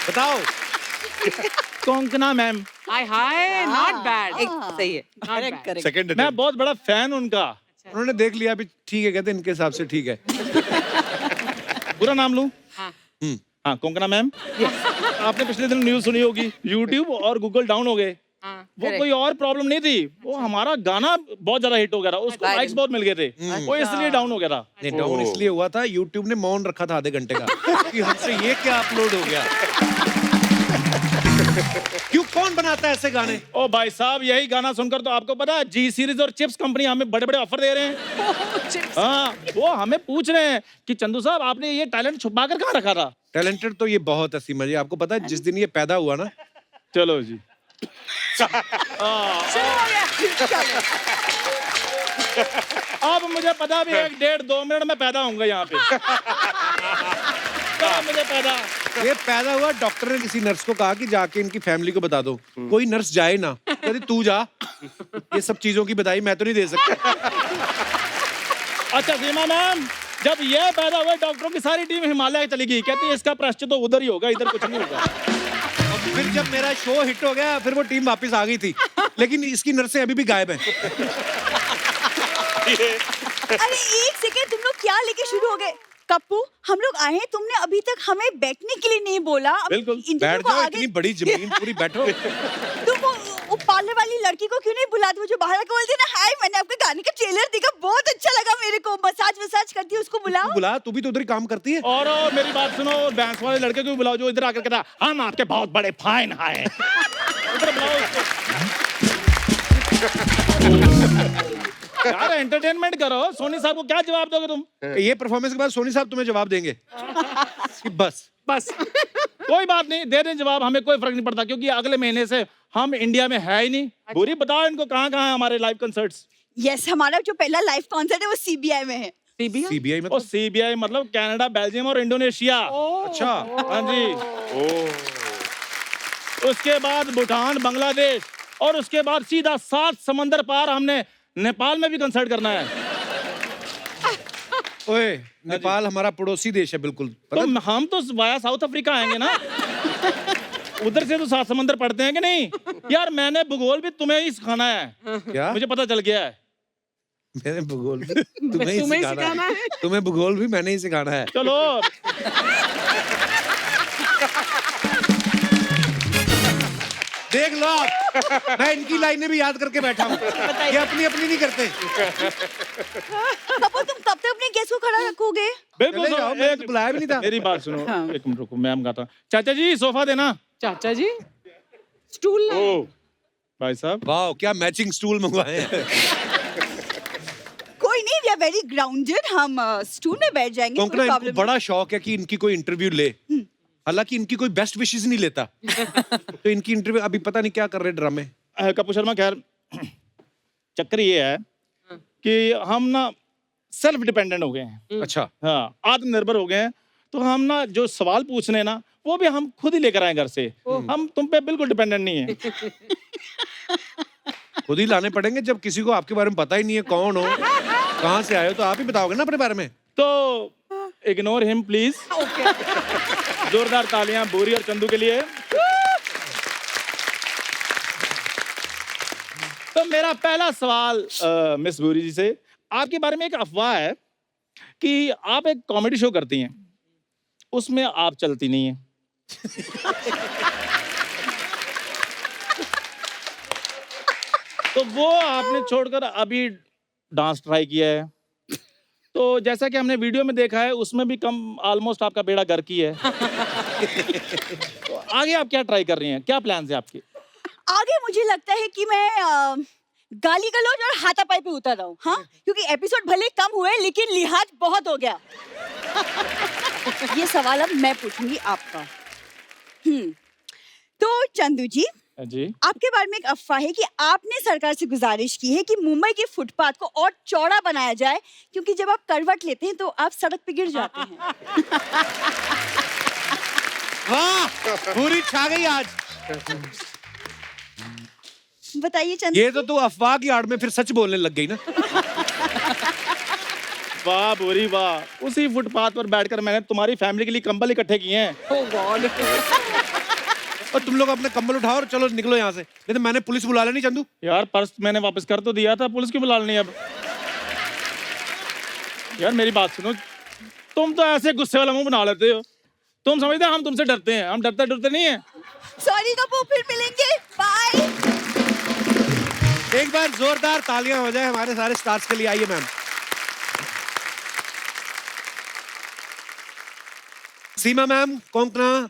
[SPEAKER 1] बताओ.
[SPEAKER 10] Konkona ma'am.
[SPEAKER 6] Hi hi, not bad.
[SPEAKER 2] सही है.
[SPEAKER 6] Not bad.
[SPEAKER 5] सेकंड
[SPEAKER 10] मैं बहुत बड़ा फैन उनका.
[SPEAKER 1] उन्होंने देख लिया, अभी ठीक है, कहते इनके हिसाब से ठीक है.
[SPEAKER 10] पूरा नाम लूं?
[SPEAKER 6] हाँ।
[SPEAKER 10] हाँ, कोंकणा मैम। आपने पिछले दिन न्यूज़ सुनी होगी, यूट्यूब और गूगल डाउन हो गए।
[SPEAKER 6] हाँ।
[SPEAKER 10] वो कोई और प्रॉब्लम नहीं थी, वो हमारा गाना बहुत ज्यादा हिट हो गया था, उसको लाइक्स बहुत मिल गए थे, वो इसलिए डाउन हो गया था।
[SPEAKER 1] नहीं, डाउन इसलिए हुआ था, यूट्यूब ने मौन रखा था आधे घंटे का कि हमसे ये क्या अपलोड हो गया। क्यों, कौन बनाता है ऐसे गाने?
[SPEAKER 10] ओ भाई साहब, यही गाना सुनकर तो आपको पता है जी सीरीज और चिप्स कंपनी हमें बड़े बड़े ऑफर दे रहे हैं। हाँ, वो हमें पूछ रहे हैं कि चंदू साहब आपने ये टैलेंट छुपा कर कहाँ रखा था?
[SPEAKER 1] टैलेंटेड तो ये बहुत है सीमा जी, आपको पता है जिस दिन ये पैदा हुआ ना,
[SPEAKER 10] चलो जी। अब मुझे पता भी 1, 1.5, 2 मिनट में पैदा होऊंगा यहाँ पे। मुझे
[SPEAKER 1] ये पैदा हुआ, डॉक्टर ने किसी नर्स को कहा कि जाके इनकी फैमिली को बता दो। कोई नर्स जाए ना, कहती तू जा, ये सब चीजों की बधाई मैं तो नहीं दे सकता।
[SPEAKER 10] अच्छा सीमा मैम, जब ये पैदा हुए डॉक्टरों की सारी टीम हिमालय चली गई, कहती है इसका प्रायश्चित तो उधर ही होगा, इधर कुछ नहीं होगा।
[SPEAKER 1] फिर जब मेरा शो हिट हो गया, फिर वो टीम वापस आ गई थी, लेकिन इसकी नर्सें अभी भी गायब हैं।
[SPEAKER 11] अरे एक सेकेंड, तुम लोग क्या लेके शुरू हो गए? कप्पू, हम लोग आए हैं, तुमने अभी तक हमें बैठने के लिए नहीं बोला।
[SPEAKER 1] बिल्कुल,
[SPEAKER 11] इंटरव्यू
[SPEAKER 1] बैठ
[SPEAKER 11] को
[SPEAKER 1] जाओ,
[SPEAKER 11] आगे-
[SPEAKER 1] इतनी बड़ी जमीन पूरी बैठो।
[SPEAKER 11] तुम वो पार्लर वाली लड़की को क्यों नहीं बुलाते, वो जो बाहर आके बोलती है ना, हाय मैंने आपके गाने का ट्रेलर देखा, बहुत अच्छा लगा मेरे को, मसाज करती है, उसको बुलाओ।
[SPEAKER 1] बुला, तू भी तो उधर ही काम करती है।
[SPEAKER 10] और मेरी बात सुनो, डांस वाले लड़के को भी बुलाओ जो इधर आकर कहता हम आपके बहुत बड़े फैन हैं। उधर बुलाओ उसको। यार एंटरटेनमेंट करो, सोनी साहब को क्या जवाब दोगे तुम?
[SPEAKER 1] ये परफॉर्मेंस के बाद सोनी साहब तुम्हें जवाब देंगे कि बस
[SPEAKER 10] कोई बात नहीं, दे दें जवाब, हमें कोई फर्क नहीं पड़ता, क्योंकि अगले महीने से हम इंडिया में है ही नहीं। पूरी बताओ इनको कहाँ कहाँ है हमारे लाइव कंसर्ट्स?
[SPEAKER 11] यस, हमारा जो पहला लाइव कॉन्सर्ट है वो सीबीआई में है।
[SPEAKER 1] सीबीआई में?
[SPEAKER 10] सीबीआई मतलब कनाडा, बेल्जियम और इंडोनेशिया।
[SPEAKER 1] अच्छा,
[SPEAKER 10] हाँ जी। उसके बाद भूटान, बांग्लादेश, और उसके बाद सीधा 7 समंदर पार हमने नेपाल में भी कंसर्ट करना है।
[SPEAKER 1] ओए, नेपाल हमारा पड़ोसी देश है बिल्कुल।
[SPEAKER 10] तो हम तो वाया साउथ अफ्रीका आएंगे ना, उधर से तो 7 समंदर पड़ते हैं कि नहीं? यार मैंने भूगोल भी तुम्हें ही सिखाना है।
[SPEAKER 1] क्या?
[SPEAKER 10] मुझे पता चल गया है।
[SPEAKER 1] मैंने भूगोल भी तुम्हें ही सिखाना है। तुम्हें भूगोल भी मैंने ही सिखाना है।
[SPEAKER 10] चलो
[SPEAKER 1] देख लो आप, मैं इनकी लाइनें भी याद करके बैठा हूँ, ये अपनी अपनी नहीं करते।
[SPEAKER 11] कपूर, तुम कब तक अपने गेस्ट को खड़ा रखोगे?
[SPEAKER 10] बिल्कुल,
[SPEAKER 1] चले जाओ, मैंने तो बुलाया भी नहीं था।
[SPEAKER 10] मेरी बात सुनो, एक मिनट रुको, मैं गाता हूँ। चाचा जी सोफा देना।
[SPEAKER 6] चाचा जी स्टूल लाए।
[SPEAKER 10] भाई साहब,
[SPEAKER 1] वाह, क्या मैचिंग स्टूल मंगवाए हैं।
[SPEAKER 11] कोई नहीं, वी आर वेरी ग्राउंडेड, हम स्टूल में बैठ जाएंगे।
[SPEAKER 1] कोंकणा,
[SPEAKER 11] कोई
[SPEAKER 1] इनको
[SPEAKER 11] प्रॉब्लम
[SPEAKER 1] बड़ा शौक है कि इनकी कोई इंटरव्यू ले, हालांकि इनकी कोई बेस्ट विशेस नहीं लेता। तो इनकी इंटरव्यू अभी पता नहीं क्या कर रहे ड्रामे।
[SPEAKER 10] कपूर शर्मा, खैर चक्कर ये है कि हम ना सेल्फ डिपेंडेंट हो गए हैं।
[SPEAKER 1] अच्छा,
[SPEAKER 10] हाँ, आत्मनिर्भर हो गए हैं, तो हम ना जो सवाल पूछने ना वो भी हम खुद ही लेकर आए घर से। हम तुम पे बिल्कुल डिपेंडेंट नहीं है।
[SPEAKER 1] खुद ही लाने पड़ेंगे, जब किसी को आपके बारे में पता ही नहीं है, कौन हो, कहाँ से आए हो, तो आप ही बताओगे ना अपने बारे में।
[SPEAKER 10] तो इग्नोर हिम प्लीज। जोरदार तालियां बोरी और चंदू के लिए। तो मेरा पहला सवाल मिस बोरी जी से, आपके बारे में एक अफवाह है कि आप एक कॉमेडी शो करती हैं, उसमें आप चलती नहीं हैं। तो वो आपने छोड़कर अभी डांस ट्राई किया है, तो जैसा कि हमने वीडियो में देखा है उसमें भी कम ऑलमोस्ट आपका बेड़ा गर्क ही है। तो आगे आप क्या ट्राई कर रही हैं, क्या प्लान है आपके?
[SPEAKER 11] आगे मुझे लगता है कि मैं गाली गलौज और हाथापाई पे उतर रहा हूँ। हाँ, क्योंकि एपिसोड भले कम हुए लेकिन लिहाज बहुत हो गया। ये सवाल अब मैं पूछूंगी आपका। तो चंदू जी, आपके बारे में एक अफवाह है कि आपने सरकार से गुजारिश की है कि मुंबई के फुटपाथ को और चौड़ा बनाया जाए, क्योंकि जब आप करवट लेते हैं तो आप सड़क पे गिर जाते हैं।
[SPEAKER 1] वाह, पूरी छा गई आज।
[SPEAKER 11] बताइए चंदू।
[SPEAKER 1] ये तो तू अफवाह की आड़ में फिर सच बोलने लग गई ना।
[SPEAKER 10] वाह बोरी वाह, उसी फुटपाथ पर बैठकर मैंने तुम्हारी फैमिली के लिए कंबल इकट्ठे किए हैं।
[SPEAKER 6] ओह गॉड।
[SPEAKER 1] और तुम लोग अपने कंबल उठाओ और चलो निकलो यहाँ से, नहीं तो मैंने पुलिस बुला लेनी। चंदू
[SPEAKER 10] यार पर्स मैंने वापस कर तो दिया था, पुलिस क्यों बुला लेनी अब? यार मेरी बात सुनो, तुम तो ऐसे गुस्से वाला मुंह बना लेते हो। तुम समझते हो हम तुमसे डरते हैं? हम डरते डरते नहीं है।
[SPEAKER 11] सॉरी कपूर, फिर मिलेंगे, बाय।
[SPEAKER 1] एक बार जोरदार तालियां हो जाए हमारे सारे स्टार्स के लिए। आइए ma'am. Seema ma'am, Konkona,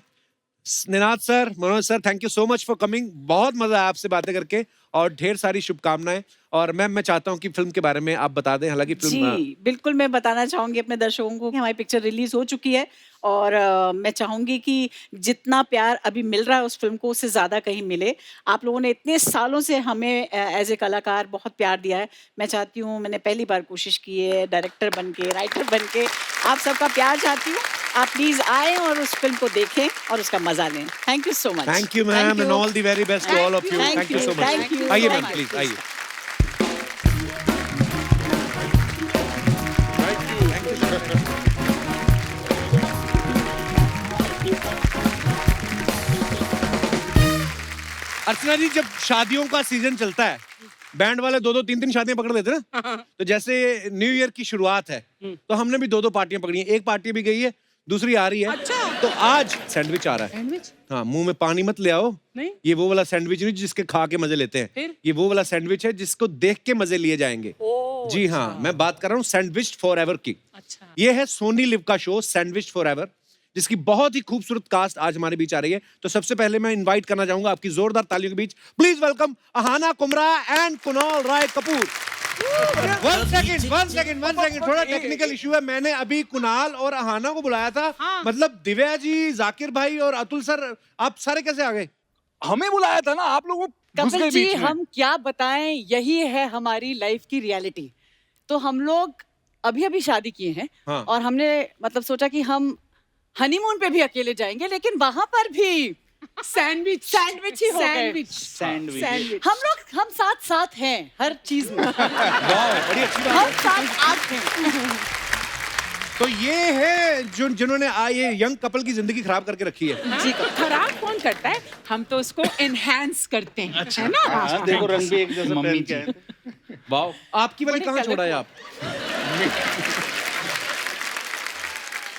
[SPEAKER 1] Ninad sir, Manoj sir, thank you so much for coming. बहुत मजा आया आपसे बातें करके और ढेर सारी शुभकामनाएं। और मैम मैं चाहता हूं कि फिल्म के बारे में आप बता दें। हालांकि फिल्म
[SPEAKER 4] जी बिल्कुल, मैं बताना चाहूंगी अपने दर्शकों को कि हमारी पिक्चर रिलीज हो चुकी है और मैं चाहूंगी कि जितना प्यार अभी मिल रहा है उस फिल्म को उससे ज़्यादा कहीं मिले। आप लोगों ने इतने सालों से हमें एज ए कलाकार बहुत प्यार दिया है। मैं चाहती हूँ, मैंने पहली बार कोशिश की है डायरेक्टर बन के, राइटर बन के, आप सबका प्यार चाहती हूँ। आप प्लीज आए और उस फिल्म को देखें और उसका मजा लें। Thank you so much.
[SPEAKER 1] Thank you ma'am and all the very best to all of you. Thank you so much. आइए मैम प्लीज आइए। अर्चना जी, जब शादियों का सीजन चलता है बैंड वाले 2-2 3-3 शादियां पकड़ लेते हैं ना। तो जैसे न्यू ईयर की शुरुआत है तो हमने भी 2-2 पार्टियां पकड़ी हैं। एक पार्टी भी गई है, दूसरी आ रही है।
[SPEAKER 6] अच्छा।
[SPEAKER 1] तो आज सैंडविच आ रहा है।
[SPEAKER 6] सैंडविच?
[SPEAKER 1] हाँ, मुंह में पानी मत ले आओ।
[SPEAKER 6] नहीं।
[SPEAKER 1] ये वो वाला सैंडविच नहीं जिसके खा के मजे लेते हैं।
[SPEAKER 6] फिर?
[SPEAKER 1] ये वो वाला सैंडविच है जिसको देख के मजे लिए जाएंगे। जी हाँ, मैं बात कर रहा हूँ सैंडविच फॉर एवर की।
[SPEAKER 6] अच्छा।
[SPEAKER 1] ये है सोनी लिव का शो सैंडविच फॉर एवर, जिसकी बहुत ही खूबसूरत कास्ट आज हमारे बीच आ रही है। तो सबसे पहले मैं इनवाइट करना चाहूंगा आपकी जोरदार तालियों के बीच, please welcome Ahana Kumra and Kunal Roy Kapur. One second, थोड़ा टेक्निकल इशू है। मैंने अभी कुणाल और अहाना को बुलाया था। मतलब दिव्या जी, जाकिर भाई और अतुल सर, आप सारे कैसे आ गए?
[SPEAKER 13] हमें बुलाया था ना, आप लोगों
[SPEAKER 4] कपिल जी, हम क्या बताएं, यही है हमारी लाइफ की रियलिटी। तो हम लोग अभी अभी शादी किए हैं।
[SPEAKER 1] हाँ।
[SPEAKER 4] और हमने मतलब सोचा कि हम हनीमून पे भी अकेले जाएंगे, लेकिन वहां पर भी सैंडविच ही हो गए। सैंडविच हम साथ हैं हर चीज में।
[SPEAKER 1] बड़ी अच्छी बात
[SPEAKER 4] हम साथ हैं।
[SPEAKER 1] तो ये है जिन्होंने ये यंग कपल की जिंदगी खराब करके रखी है।
[SPEAKER 6] जी, खराब कौन करता है? हम तो उसको एनहांस करते हैं। अच्छा है ना?
[SPEAKER 5] देखो रंग भी एक जैसा पहन के आए थे।
[SPEAKER 1] वाह, आपकी वाली कहाँ छोड़ा है आप?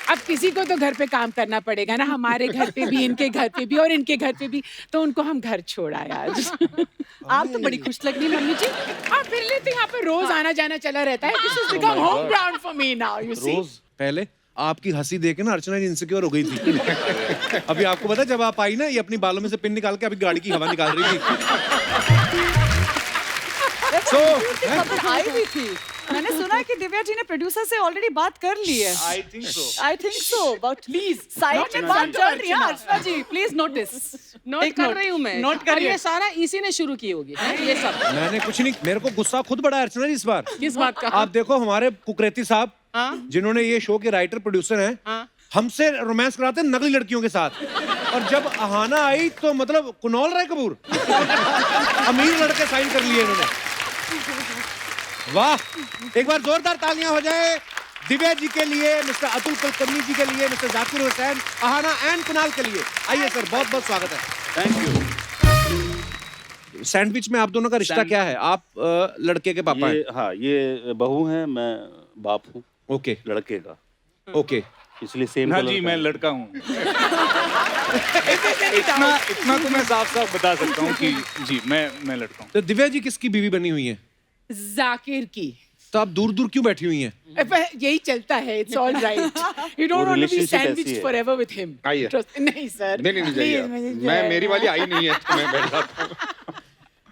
[SPEAKER 6] अब किसी को तो घर पे काम करना पड़ेगा ना, हमारे घर पे भी, इनके घर पे भी और इनके घर पे भी, तो उनको हम घर छोड़ा आज।
[SPEAKER 4] आप तो बड़ी खुश लग रही मम्मी जी।
[SPEAKER 6] आप फिर लेते यहाँ पे रोज आना जाना चला रहता है। This is become home ground for me now, you see.
[SPEAKER 1] पहले आपकी हंसी देख के ना अर्चना जी इनसिक्योर हो गई थी। अभी आपको पता है जब आप आई ना, ये अपनी बालों में से पिन निकाल के अभी गाड़ी की हवा निकाल रही थी।
[SPEAKER 4] खबर आई भी थी। मैंने सुना कि दिव्या जी ने प्रोड्यूसर से ऑलरेडी बात कर ली है।
[SPEAKER 5] I think so.
[SPEAKER 4] But please side में बात चल रही है अर्चना जी, प्लीज नोटिस।
[SPEAKER 6] नोट कर रही हूँ मैं।
[SPEAKER 4] नोट
[SPEAKER 6] और
[SPEAKER 4] करिए।
[SPEAKER 6] ये सारा इसी ने शुरू की होगी ये सब।
[SPEAKER 1] मैंने कुछ नहीं, मेरे को गुस्सा खुद बड़ा है अर्चना जी इस बार।
[SPEAKER 6] किस बात का?
[SPEAKER 1] आप देखो हमारे कुकरेती साहब,
[SPEAKER 6] हाँ?
[SPEAKER 1] जिन्होंने ये शो के राइटर प्रोड्यूसर हैं,
[SPEAKER 6] हाँ?
[SPEAKER 1] हमसे रोमांस कराते हैं नकली लड़कियों के साथ। और जब अहाना आई तो मतलब कुणाल राय कपूर अमीर लड़के साइन कर लिए इन्होंने। वाह, एक बार जोरदार तालियां हो जाए दिव्या जी के लिए, मिस्टर अतुल कुलकर्णी जी के लिए, मिस्टर जाकिर हुसैन, अहाना एंड कुणाल के लिए। आइए सर, बहुत बहुत स्वागत है।
[SPEAKER 5] Thank you.
[SPEAKER 1] सैंडविच में आप दोनों का रिश्ता क्या है? आप लड़के के पापा हैं?
[SPEAKER 14] हाँ, ये बहू है, मैं बाप हूँ।
[SPEAKER 1] ओके,
[SPEAKER 14] लड़के का।
[SPEAKER 1] ओके,
[SPEAKER 14] इसलिए सेम
[SPEAKER 5] हाँ
[SPEAKER 14] कलर
[SPEAKER 5] जी,
[SPEAKER 14] का
[SPEAKER 5] मैं
[SPEAKER 14] है।
[SPEAKER 5] लड़का हूँ। इतना तो मैं साफ साफ बता सकता हूँ कि जी मैं लड़का हूँ।
[SPEAKER 1] तो दिव्या जी किसकी बीवी बनी हुई है?
[SPEAKER 6] जाकिर की।
[SPEAKER 1] तो आप दूर दूर क्यों बैठी हुई हैं?
[SPEAKER 6] यही चलता है, it's all right. You don't want to be
[SPEAKER 14] relationship ऐसी
[SPEAKER 6] सैंडविच
[SPEAKER 14] है।
[SPEAKER 6] Forever with him.
[SPEAKER 5] आइए।
[SPEAKER 6] नहीं सर,
[SPEAKER 5] नहीं जाइए आप। मैं मेरी वाली आई नहीं है तो मैं बैठ जाता हूँ।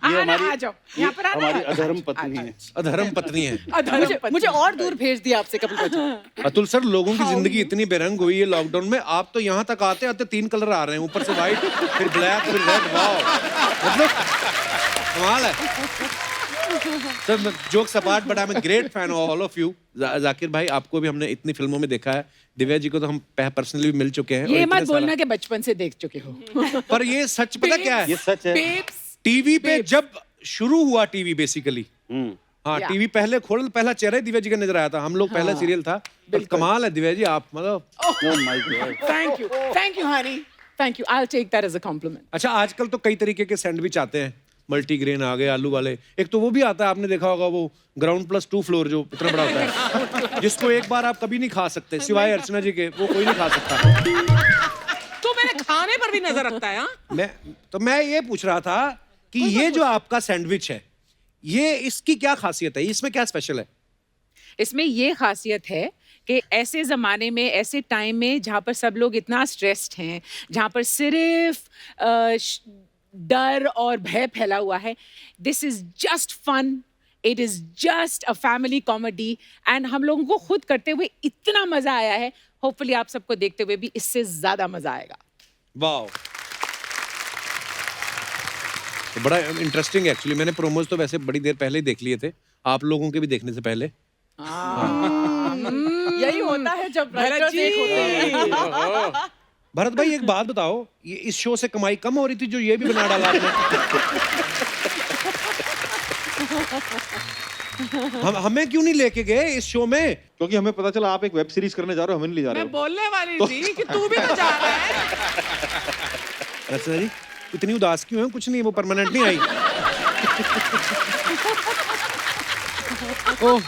[SPEAKER 14] ये हमारी
[SPEAKER 6] आ जाओ यहाँ पर आना।
[SPEAKER 14] हमारी अधर्म पत्नी है।
[SPEAKER 1] अधर्म पत्नी है।
[SPEAKER 4] मुझे और दूर भेज दिया आपसे कपिल भाई।
[SPEAKER 1] अतुल सर, लोगों की जिंदगी इतनी बेरंग हुई है लॉकडाउन में, आप तो यहाँ तक आते आते 3 कलर आ रहे हैं, ऊपर से व्हाइट, फिर ब्लैक, फिर रेड। वाओ, मतलब कमाल है। Sir jokes apart, but I am a great fan of all of you. Zakir भाई, आपको भी हमने इतनी फिल्मों में देखा है, दिव्या जी को तो हम पर्सनली भी मिल चुके हैं।
[SPEAKER 6] ये मत बोलना कि बचपन से देख चुके हो।
[SPEAKER 1] पर ये सच पता क्या है?
[SPEAKER 14] ये सच है।
[SPEAKER 6] Babes,
[SPEAKER 1] टीवी पे जब शुरू हुआ टीवी बेसिकली, हाँ,
[SPEAKER 6] या।
[SPEAKER 1] टीवी पहला चेहरा ही दिव्या जी का नजर आया था। हम लोग पहला सीरियल था। पर कमाल है दिव्या जी, आप मतलब।
[SPEAKER 14] Oh my God.
[SPEAKER 6] Thank you honey, thank you. I will take that as a compliment.
[SPEAKER 1] अच्छा, आजकल तो कई तरीके के सैंडविच आते हैं, मल्टीग्रेन आ गए, आलू वाले। एक तो वो भी आता है, आपने देखा होगा वो ग्राउंड प्लस 2 फ्लोर जो इतना बड़ा होता है, जिसको एक बार आप कभी नहीं खा सकते सिवाय अर्चना जी के, वो कोई नहीं खा सकता।
[SPEAKER 6] तो मेरे खाने पर भी नजर रखता है। हाँ?
[SPEAKER 1] मैं ये पूछ रहा था कि ये जो आपका सैंडविच है, ये इसकी क्या खासियत है, इसमें क्या स्पेशल है?
[SPEAKER 6] इसमें ये खासियत है कि ऐसे ज़माने में, ऐसे टाइम में जहाँ पर सब लोग इतना स्ट्रेस्ड हैं, जहाँ पर सिर्फ डर और भय फैला हुआ है, this is just fun, it is just a family comedy and हम लोगों को खुद करते हुए इतना मज़ा आया है। होपफुली आप सबको देखते हुए भी इससे ज़्यादा मज़ा आएगा।
[SPEAKER 1] वाओ, तो बड़ा इंटरेस्टिंग है एक्चुअली। मैंने प्रोमोज तो वैसे बड़ी देर पहले ही देख लिए थे, आप लोगों के भी देखने से पहले।
[SPEAKER 4] यही होता है जब
[SPEAKER 6] भरत जी।
[SPEAKER 1] भरत भाई एक बात बताओ, ये इस शो से कमाई कम हो रही थी जो ये भी बना डाला आपने? हमें क्यों नहीं लेके गए इस शो में?
[SPEAKER 10] क्योंकि हमें पता चला आप एक वेब सीरीज करने जा रहे हो, हमें नहीं ले जा रहे
[SPEAKER 6] मैं
[SPEAKER 10] हो।
[SPEAKER 6] बोलने वाली थी कि तू भी तो जा रहा है।
[SPEAKER 1] अच्छा जी, इतनी उदास क्यों है? कुछ नहीं, वो परमानेंट नहीं आई। ओह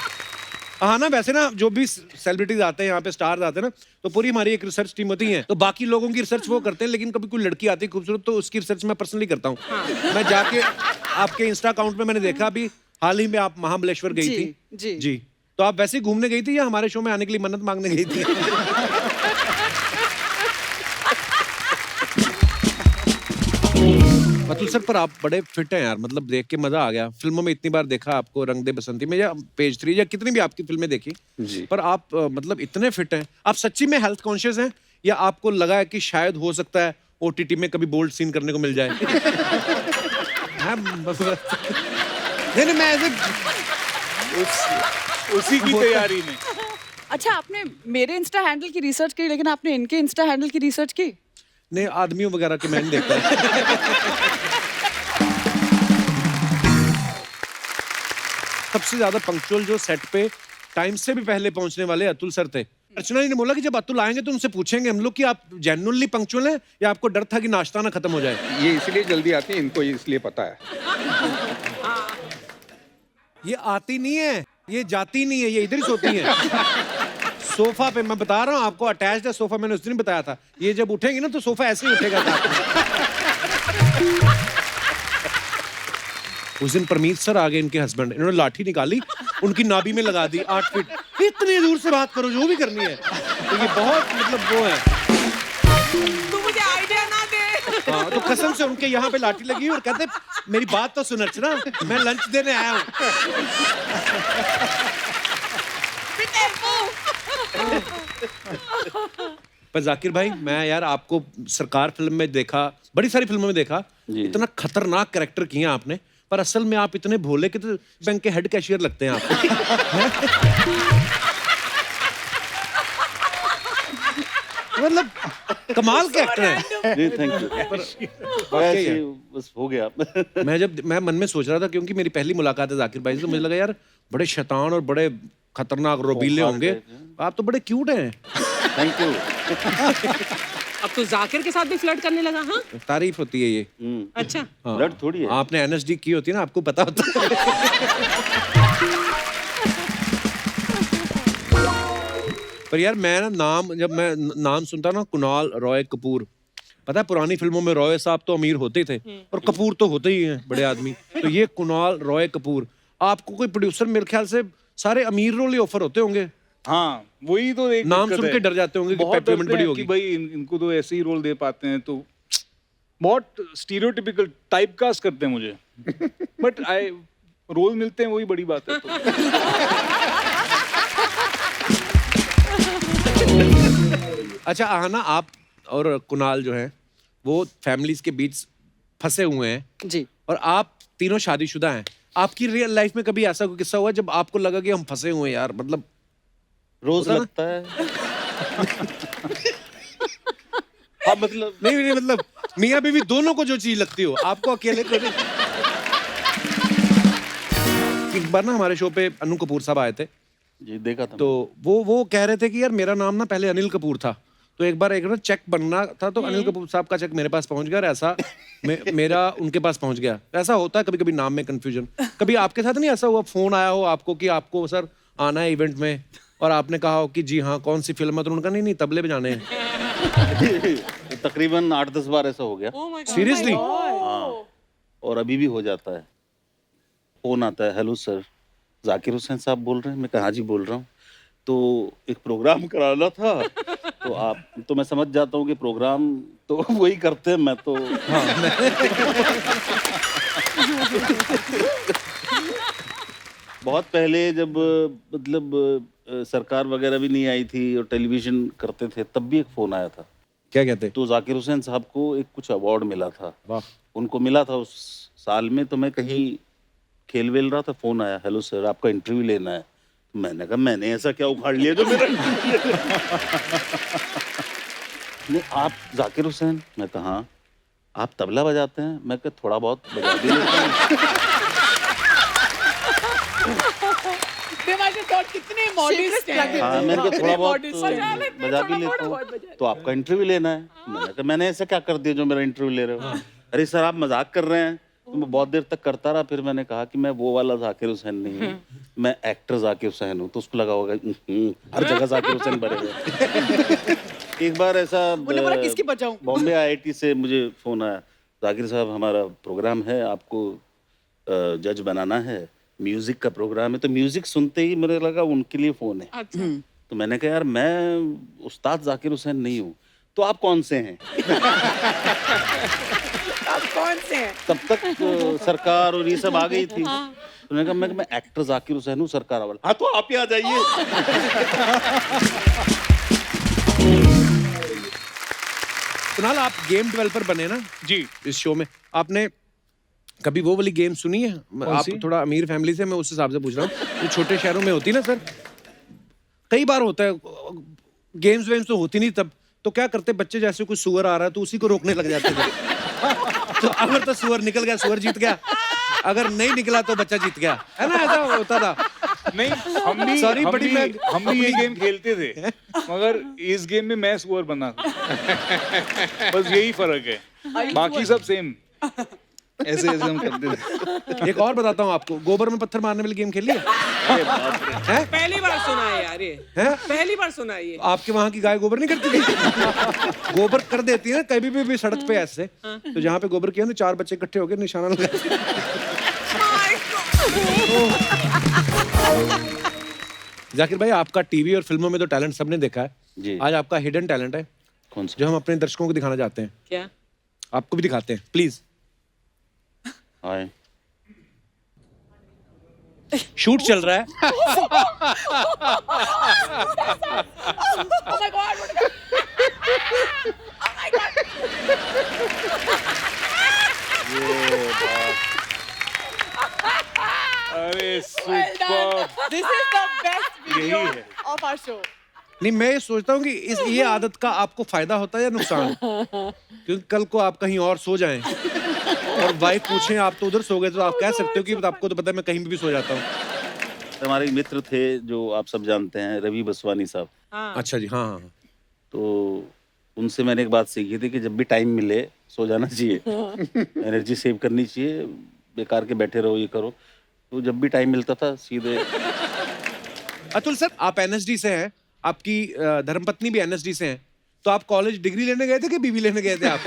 [SPEAKER 1] हाँ ना, वैसे ना जो भी सेलिब्रिटीज आते हैं यहाँ पे, स्टार्स आते हैं ना, तो पूरी हमारी एक रिसर्च टीम होती है, तो बाकी लोगों की रिसर्च वो करते हैं, लेकिन कभी कोई लड़की आती है खूबसूरत तो उसकी रिसर्च मैं पर्सनली करता हूँ। मैं जाके आपके इंस्टा अकाउंट में मैंने देखा, अभी हाल ही में आप महाबलेश्वर गई थी जी, तो आप वैसे ही घूमने गई थी या हमारे शो में आने के लिए मन्नत मांगने गई थी? अतुल सर, पर आप बड़े फिट हैं यार, मतलब देख के मजा आ गया। फिल्मों में इतनी बार देखा आपको, रंग दे बसंती में या पेज 3 या कितनी भी आपकी फिल्में देखी
[SPEAKER 14] जी।
[SPEAKER 1] पर आप मतलब इतने फिट हैं। आप सच्ची में हेल्थ कॉन्शियस हैं या आपको लगा है कि शायद हो सकता है ओटीटी में कभी बोल्ड सीन करने को मिल जाए? नहीं, मैं ऐसे
[SPEAKER 5] उसी की तैयारी में।
[SPEAKER 4] अच्छा, आपने मेरे इंस्टा हैंडल की रिसर्च की, लेकिन आपने इनके इंस्टा हैंडल की रिसर्च की?
[SPEAKER 1] नहीं, आदमियों वगैरह के मैं नहीं देखता। सबसे ज्यादा पंक्चुअल जो सेट पे टाइम से भी पहले पहुंचने वाले अतुल सर थे। अर्चना जी ने बोला कि जब अतुल आएंगे तो उनसे पूछेंगे हम लोग कि आप जेन्युइनली पंक्चुअल हैं या आपको डर था कि नाश्ता ना खत्म हो जाए?
[SPEAKER 13] ये इसलिए जल्दी आती है, इनको इसलिए पता है।
[SPEAKER 1] ये आती नहीं है, ये जाती नहीं है, ये इधर ही सोती है सोफा पे। मैं बता रहा हूँ आपको, अटैच्ड है सोफा, मैंने उस दिन बताया था। ये जब उठेंगी ना तो सोफा ऐसे ही उठेगा। उस दिन परमीत सर आ गए, इनके हस्बैंड, इन्होंने लाठी निकाली, उनकी नाभि में लगा दी 8 फीट। इतनी दूर से बात करो जो भी करनी है, तो ये बहुत मतलब वो है।
[SPEAKER 6] तू मुझे आइडिया ना दे।
[SPEAKER 1] हाँ, तो कसम से उनके यहाँ पे लाठी लगी और कहते मेरी बात तो सुन अर्चना, मैं लंच देने आया हूँ। पर जाकिर भाई, मैं यार आपको सरकार फिल्म में देखा, बड़ी सारी फिल्मों में देखा, इतना खतरनाक कैरेक्टर किया आपने, पर असल में आप इतने भोले के तो बैंक के हेड कैशियर लगते हैं आप। मतलब कमाल के एक्टर हैं।
[SPEAKER 14] जी, थैंक यू। बस हो गया।
[SPEAKER 1] मैं मन में सोच रहा था, क्योंकि मेरी पहली मुलाकात है जाकिर भाई से, तो मुझे लगा यार बड़े शैतान और बड़े खतरनाक रोबीले होंगे, आप तो बड़े क्यूट हैं।
[SPEAKER 14] Thank you.
[SPEAKER 6] अब तो जाकिर के साथ भी फ्लर्ट करने लगा? हाँ,
[SPEAKER 1] तारीफ होती है ये।
[SPEAKER 6] अच्छा।
[SPEAKER 1] हाँ।
[SPEAKER 14] ब्लड थोड़ी है।
[SPEAKER 1] आपने एनएसडी की होती है ना, आपको पता होता है। पर यार मैं ना जब मैं नाम सुनता ना, कुणाल रॉय कपूर, पता है पुरानी फिल्मों में रॉय साहब तो अमीर होते ही थे और कपूर तो होते ही हैं बड़े आदमी, तो ये कुणाल रॉय कपूर, आपको कोई प्रोड्यूसर मेरे ख्याल से सारे अमीर रोल ही ऑफर होते होंगे।
[SPEAKER 5] हाँ, वही तो एक
[SPEAKER 1] नाम
[SPEAKER 5] दिक्कत
[SPEAKER 1] सुन
[SPEAKER 5] है।
[SPEAKER 1] के डर जाते होंगे कि
[SPEAKER 5] बहुत
[SPEAKER 1] पेमेंट
[SPEAKER 5] डरते
[SPEAKER 1] बड़ी
[SPEAKER 5] हैं
[SPEAKER 1] होगी।
[SPEAKER 5] कि भाई इनको तो ऐसे ही रोल दे पाते हैं, तो बहुत स्टीरियोटिपिकल टाइप कास्ट करते हैं मुझे। बट रोल मिलते हैं, वही बड़ी बात है। तो
[SPEAKER 1] अच्छा आना, आप और कुणाल जो हैं वो फैमिलीज के बीच फंसे हुए हैं
[SPEAKER 4] जी,
[SPEAKER 1] और आप तीनों शादीशुदा हैं। आपकी रियल लाइफ में कभी ऐसा कोई किस्सा हुआ जब आपको लगा कि हम फंसे हुए हैं यार? मतलब
[SPEAKER 14] रोज लगता है।
[SPEAKER 1] हाँ, मतलब नहीं मतलब मियाँ बीवी दोनों को जो चीज लगती हो, आपको अकेले को नहीं। एक बार ना हमारे शो पे अनु कपूर साहब आए थे
[SPEAKER 14] जी, देखा था।
[SPEAKER 1] तो वो कह रहे थे कि यार मेरा नाम ना पहले अनिल कपूर था, तो एक बार एक ना चेक बनना था, तो अनिल कपूर साहब का चेक मेरे पास पहुंच गया और ऐसा मेरा उनके पास पहुंच गया। ऐसा होता है कभी कभी नाम में कंफ्यूजन। कभी आपके साथ नहीं ऐसा हुआ, फोन आया हो आपको कि आपको सर आना है इवेंट में, और आपने कहा हो कि जी हाँ कौन सी फिल्म है, तो उनका नहीं तबले बजाने हैं।
[SPEAKER 9] तकरीबन 8-10 बार ऐसा हो गया।
[SPEAKER 1] सीरियसली?
[SPEAKER 9] हाँ, और अभी भी हो जाता है। फोन आता है, हेलो सर जाकिर हुसैन साहब बोल रहे हैं? मैं कहा हाँ जी बोल रहा हूँ। तो एक प्रोग्राम कराना था, तो आप तो मैं समझ जाता हूँ कि प्रोग्राम तो वही करते हैं, मैं तो बहुत पहले जब मतलब सरकार वगैरह भी नहीं आई थी और टेलीविजन करते थे, तब भी एक फोन आया था।
[SPEAKER 1] क्या कहते?
[SPEAKER 9] तो जाकिर हुसैन साहब को एक कुछ अवार्ड मिला था।
[SPEAKER 1] वाह।
[SPEAKER 9] उनको मिला था उस साल में, तो मैं कहीं खेल वेल रहा था, फोन आया, हेलो सर आपका इंटरव्यू लेना है। मैंने कहा मैंने ऐसा क्या उखाड़ लिया जो मेरा नहीं, आप जाकिर हुसैन? मैं कहा हाँ। आप तबला बजाते हैं? मैं कहा थोड़ा बहुत बजा भी लेता हूँ।
[SPEAKER 6] कितने मॉडर्न हैं।
[SPEAKER 9] हाँ, मैंने कहा थोड़ा बहुत बजा भी लेता हूँ, तो आपका इंटरव्यू लेना है। मैंने कहा मैंने ऐसा क्या कर दिया जो मेरा इंटरव्यू ले रहे हो? अरे सर आप मजाक कर रहे हैं। तो मैं बहुत देर तक करता रहा, फिर मैंने कहा कि मैं वो वाला जाकिर हुसैन नहीं हूँ, मैं एक्टर जाकिर हुसैन हूँ। तो उसको लगा होगा हर जगह जाकिर हुसैन भरे हुए। एक बार ऐसा बॉम्बे IIT से मुझे फोन आया, जाकिर साहब हमारा प्रोग्राम है, आपको जज बनाना है, म्यूजिक का प्रोग्राम है। तो म्यूजिक सुनते ही मुझे लगा उनके लिए फोन है।
[SPEAKER 6] अच्छा।
[SPEAKER 9] तो मैंने कहा यार मैं उस्ताद जाकिर हुसैन नहीं हूँ, तो आप कौन से हैं?
[SPEAKER 6] आप कौन से हैं?
[SPEAKER 9] तब तक सरकार और ये सब आ गई थी। तो मैंने कहा मैं एक्टर जाकिर हुसैन हूँ, सरकार वाला। हाँ तो आप ही आ जाइए।
[SPEAKER 1] कुणाल आप गेम डेवलपर बने ना
[SPEAKER 10] जी
[SPEAKER 1] इस शो में, आपने कभी वो वाली गेम सुनी है? आप थोड़ा अमीर फैमिली से, मैं उस हिसाब से पूछ रहा हूँ। जो छोटे शहरों में होती है ना सर, कई बार होता है गेम्स वेम्स तो होती नहीं, तब तो क्या करते बच्चे, जैसे कोई सुअर आ रहा है तो उसी को रोकने लग जाते थे। तो अगर तो सुअर निकल गया, सुअर जीत गया, अगर नहीं निकला तो बच्चा जीत गया, है ना? ऐसा होता था।
[SPEAKER 10] नहीं, हम भी ये गेम खेलते थे, मगर इस गेम में मैं सुअर बना था। बस यही फर्क है, बाकी सब सेम। ऐसे ऐसे हम करते थे।
[SPEAKER 1] एक और बताता हूँ आपको, गोबर में पत्थर मारने वाली गेम खेली है?
[SPEAKER 6] पहली बार सुना है यार ये। पहली बार सुना है ये।
[SPEAKER 1] आपके वहाँ की गाय गोबर नहीं करती थी? गोबर कर देती है ना कभी भी सड़क पे ऐसे, तो जहाँ पे गोबर किया ना 4 बच्चे इकट्ठे होकर निशाना लगाते। जाकिर भाई आपका टीवी और फिल्मों में तो टैलेंट सबने देखा है
[SPEAKER 9] जी।
[SPEAKER 1] आज आपका हिडन टैलेंट है,
[SPEAKER 9] कौन सा?
[SPEAKER 1] जो हम अपने दर्शकों को दिखाना चाहते हैं।
[SPEAKER 6] क्या?
[SPEAKER 1] आपको भी दिखाते हैं, प्लीज।
[SPEAKER 9] आए।
[SPEAKER 1] शूट चल रहा है।
[SPEAKER 6] Oh my God! Oh my God!
[SPEAKER 10] अरे super!
[SPEAKER 6] This is the best video of our show.
[SPEAKER 1] नहीं, मैं ये सोचता हूँ कि ये आदत का आपको फायदा होता है या नुकसान? क्योंकि कल को आप कहीं और सो जाएं और वाइफ पूछें आप तो उधर सो गए, तो आप कह सकते हो कि आपको तो पता है मैं कहीं भी सो जाता हूँ।
[SPEAKER 9] हमारे मित्र थे जो आप सब जानते हैं, रवि बसवानी साहब।
[SPEAKER 1] अच्छा जी, हाँ हाँ।
[SPEAKER 9] तो उनसे मैंने एक बात सीखी थी कि जब भी टाइम मिले सो जाना चाहिए, एनर्जी सेव करनी चाहिए, बेकार के बैठे रहो ये करो। तो जब भी टाइम मिलता था सीधे।
[SPEAKER 1] अतुल सर, आप NSD से हैं, आपकी धर्मपत्नी भी NSD से हैं, तो आप कॉलेज डिग्री लेने गए थे कि बीवी लेने गए थे आप?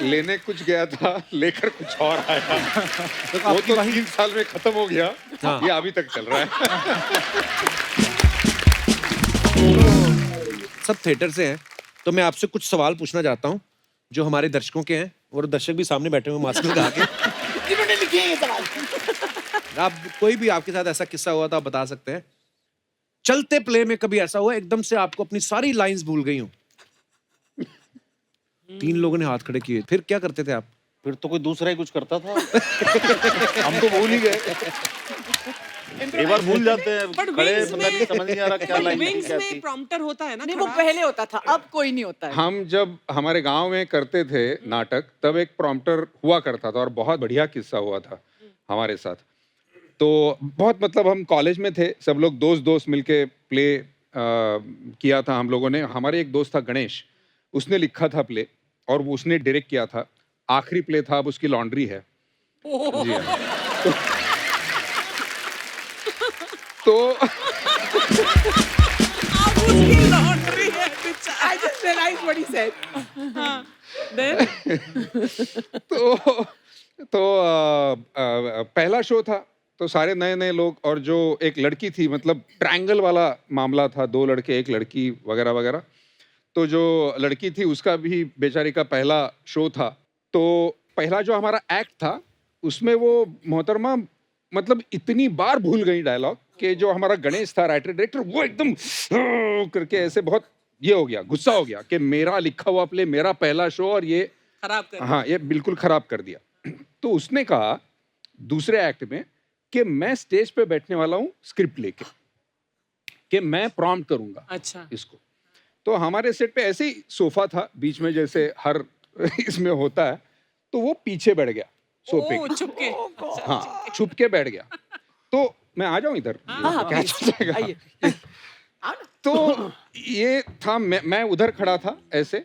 [SPEAKER 13] लेने कुछ गया था, लेकर कुछ और आया।
[SPEAKER 1] तो
[SPEAKER 13] वो तो 3 साल में खत्म हो गया।
[SPEAKER 1] हाँ।
[SPEAKER 13] ये अभी तक चल रहा है।
[SPEAKER 1] सब थिएटर से हैं, तो मैं आपसे कुछ सवाल पूछना चाहता हूँ जो हमारे दर्शकों के हैं, और दर्शक भी सामने बैठे हुए मास्क लगा के।
[SPEAKER 6] जिन्होंने लिखे हैं ये सवाल।
[SPEAKER 1] आप कोई भी आपके साथ ऐसा किस्सा हुआ तो आप बता सकते हैं। चलते प्ले में कभी ऐसा हुआ एकदम से आपको अपनी सारी लाइंस भूल गई हो? 3 लोगों ने हाथ खड़े किए, फिर क्या करते थे आप?
[SPEAKER 9] फिर तो कोई दूसरा ही कुछ करता था। हम तो भूल ही गए। एक बार भूल जाते हैं, खड़े पता नहीं, समझ नहीं आ रहा क्या लाइन
[SPEAKER 6] विंग्स में प्रॉम्प्टर होता है ना?
[SPEAKER 4] नहीं, वो पहले होता था, अब कोई नहीं होता है।
[SPEAKER 13] हम जब हमारे गांव में करते थे नाटक, तब एक प्रॉम्प्टर हुआ करता था और बहुत बढ़िया किस्सा हुआ था हमारे साथ। तो बहुत मतलब हम कॉलेज में थे, सब लोग दोस्त मिलके प्ले किया था हम लोगों ने। हमारे एक दोस्त था गणेश, उसने लिखा था प्ले और वो उसने डायरेक्ट किया था। आखिरी प्ले था, अब उसकी लॉन्ड्री है। जी हाँ। तो
[SPEAKER 6] I just realized what he said. Then
[SPEAKER 13] तो पहला शो था, तो सारे नए नए लोग, और जो एक लड़की थी, मतलब ट्रायंगल वाला मामला था, 2 लड़के 1 लड़की वगैरह वगैरह। तो जो लड़की थी उसका भी बेचारी का पहला शो था। तो पहला जो हमारा एक्ट था उसमें वो मोहतरमा मतलब इतनी बार भूल गई डायलॉग कि जो हमारा गणेश था राइटर डायरेक्टर, वो एकदम करके ऐसे बहुत ये हो गया, गुस्सा हो गया कि मेरा लिखा हुआ प्ले, मेरा पहला शो, और ये
[SPEAKER 6] खराब कर दिया।
[SPEAKER 13] हाँ, ये बिल्कुल खराब कर दिया। तो उसने कहा दूसरे एक्ट में कि मैं स्टेज पे बैठने वाला हूँ स्क्रिप्ट लेके, कि मैं प्रॉम्प्ट करूंगा
[SPEAKER 6] अच्छा
[SPEAKER 13] इसको। तो हमारे सेट पे ऐसे ही सोफा था बीच में, जैसे हर इसमें होता है, तो वो पीछे बैठ गया सोफे
[SPEAKER 6] ओ, छुप के।
[SPEAKER 13] हाँ, छुप के बैठ गया। तो मैं आ जाऊं इधर, क्या चल जाएगा? तो ये था, मैं उधर खड़ा था ऐसे,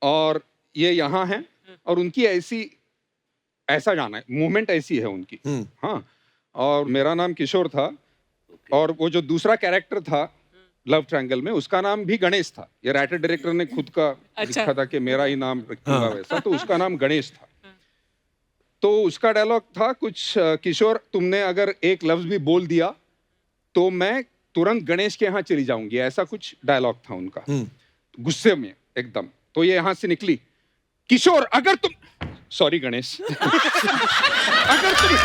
[SPEAKER 13] और ये यहाँ है, और उनकी ऐसा जाना है, मूवमेंट ऐसी है उनकी। हाँ, और मेरा नाम किशोर था, और वो जो दूसरा कैरेक्टर था लव ट्रायंगल में, उसका नाम भी गणेश था। ये राइटर डायरेक्टर ने खुद का लिखा था कि मेरा ही नाम रखूंगा वैसा, तो उसका नाम गणेश था। तो उसका डायलॉग था कुछ, किशोर तुमने अगर एक लफ्ज भी बोल दिया तो मैं तुरंत गणेश के यहाँ चली जाऊंगी, ऐसा कुछ डायलॉग था उनका, गुस्से में एकदम। तो ये यहाँ से निकली, किशोर अगर तुम, सॉरी गणेश, अगर तुम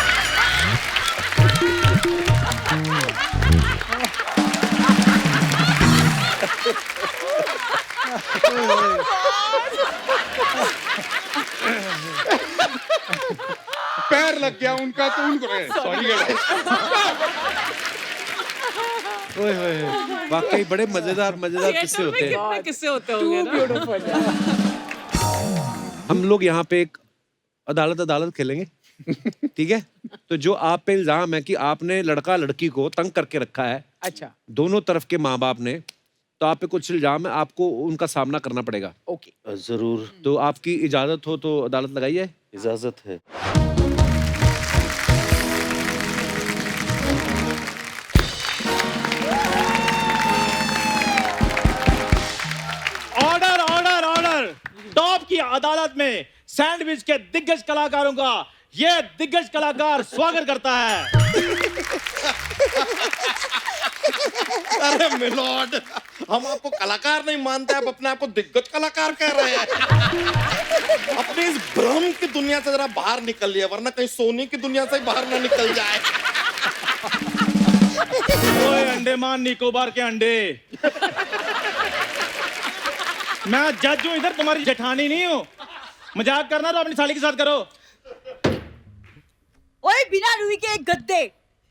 [SPEAKER 13] पैर लग गया उनका, तो उनको सॉरी गणेश।
[SPEAKER 1] ओए होए, वाकई बड़े मजेदार किस्से होते हैं।
[SPEAKER 6] कितने किस्से होते होंगे ना।
[SPEAKER 1] हम लोग यहाँ पे एक अदालत खेलेंगे, ठीक है? तो जो आप पे इल्जाम है कि आपने लड़का लड़की को तंग करके रखा है,
[SPEAKER 6] अच्छा,
[SPEAKER 1] दोनों तरफ के माँ बाप ने, तो आप पे कुछ इल्जाम है, आपको उनका सामना करना पड़ेगा।
[SPEAKER 6] ओके,
[SPEAKER 9] जरूर।
[SPEAKER 1] तो आपकी इजाजत हो तो अदालत लगाइए।
[SPEAKER 9] इजाजत है।
[SPEAKER 10] Order order order! टॉप की अदालत में सैंडविच के दिग्गज कलाकारों का ये दिग्गज कलाकार स्वागत करता है।
[SPEAKER 15] अरे मिलॉर्ड, हम आपको कलाकार नहीं मानते, आप अपने आप को दिग्गज कलाकार कह रहे हैं। अपनी इस भ्रम की दुनिया से जरा बाहर निकलिए, वरना कहीं सोनी की दुनिया से बाहर ना निकल जाए।
[SPEAKER 10] ओए अंडमान निकोबार के अंडे, मैं जज हूं इधर, तुम्हारी जेठानी नहीं हूं। मजाक करना तो अपनी साली के साथ करो।
[SPEAKER 11] ओए बिना रूही के एक गद्दे,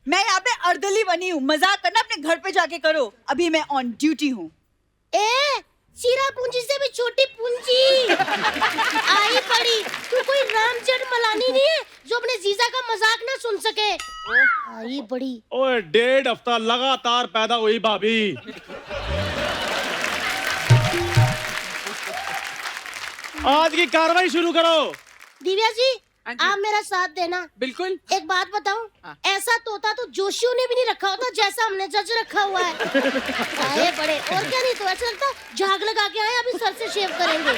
[SPEAKER 11] मैं यहाँ पे अर्दली बनी हूँ, मजाक करना अपने घर पे जाके करो, अभी मैं ऑन ड्यूटी हूँ।
[SPEAKER 16] ए, सीरा पूंजी से भी छोटी पूंजी आई पड़ी। तू कोई राम जेठमलानी नहीं है जो अपने जीजा का मजाक ना सुन सके। आई बड़ी।
[SPEAKER 10] ओए 1.5 हफ्ता लगातार पैदा हुई भाभी। आज की कार्रवाई शुरू करो।
[SPEAKER 16] दिव्या जी, आप मेरा साथ देना।
[SPEAKER 6] बिल्कुल।
[SPEAKER 16] एक बात बताऊं, ऐसा तोता तो जोशियों ने भी नहीं रखा होता जैसा हमने जज रखा हुआ है। आए बड़े, और क्या नहीं तो ऐसा लगता झाग लगा के आए, अभी सर से शेव करेंगे।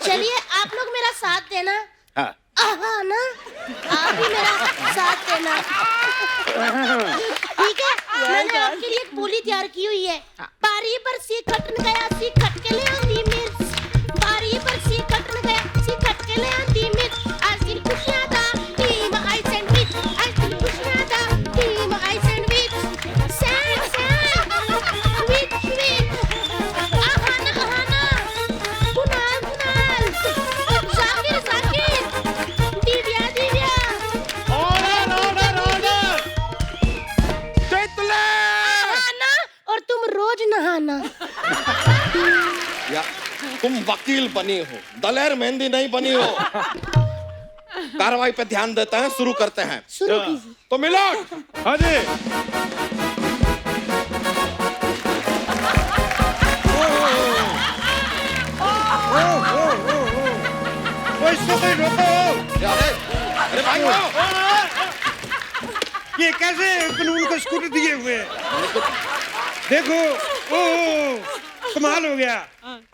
[SPEAKER 16] चलिए आप लोग मेरा साथ देना। हाँ ना, आप भी मेरा साथ देना, ठीक है? मैंने आपके लिए एक बोली तैयार की हुई है। बारी पर सी कटन गया, सी खट के ले आती मिर्च। बारी पर सी कटन गया, सी खट के ले आती मिर्च। आज दिन खुशियाँ था, टीम आई सैंडविच। आज दिन खुशियाँ था, team I sandwich. Sweet sweet, Ahana Ahana, Kunal Kunal, Zakir Zakir, Divya Divya.
[SPEAKER 10] Order order order!
[SPEAKER 16] नहाना और तुम रोज नहाना।
[SPEAKER 15] या तुम वकील बनी हो, दलेर मेहंदी नहीं बनी हो। कार्रवाई पे ध्यान देते हैं, शुरू करते हैं।
[SPEAKER 16] शुरू कीजिए।
[SPEAKER 15] तो मिलॉर्ड,
[SPEAKER 10] हाँ जी।
[SPEAKER 17] इसको कोई रोको।
[SPEAKER 15] अरे भाई
[SPEAKER 17] ये कैसे कानून को स्कूटर दिए हुए हैं? देखो, ओ कमाल हो गया।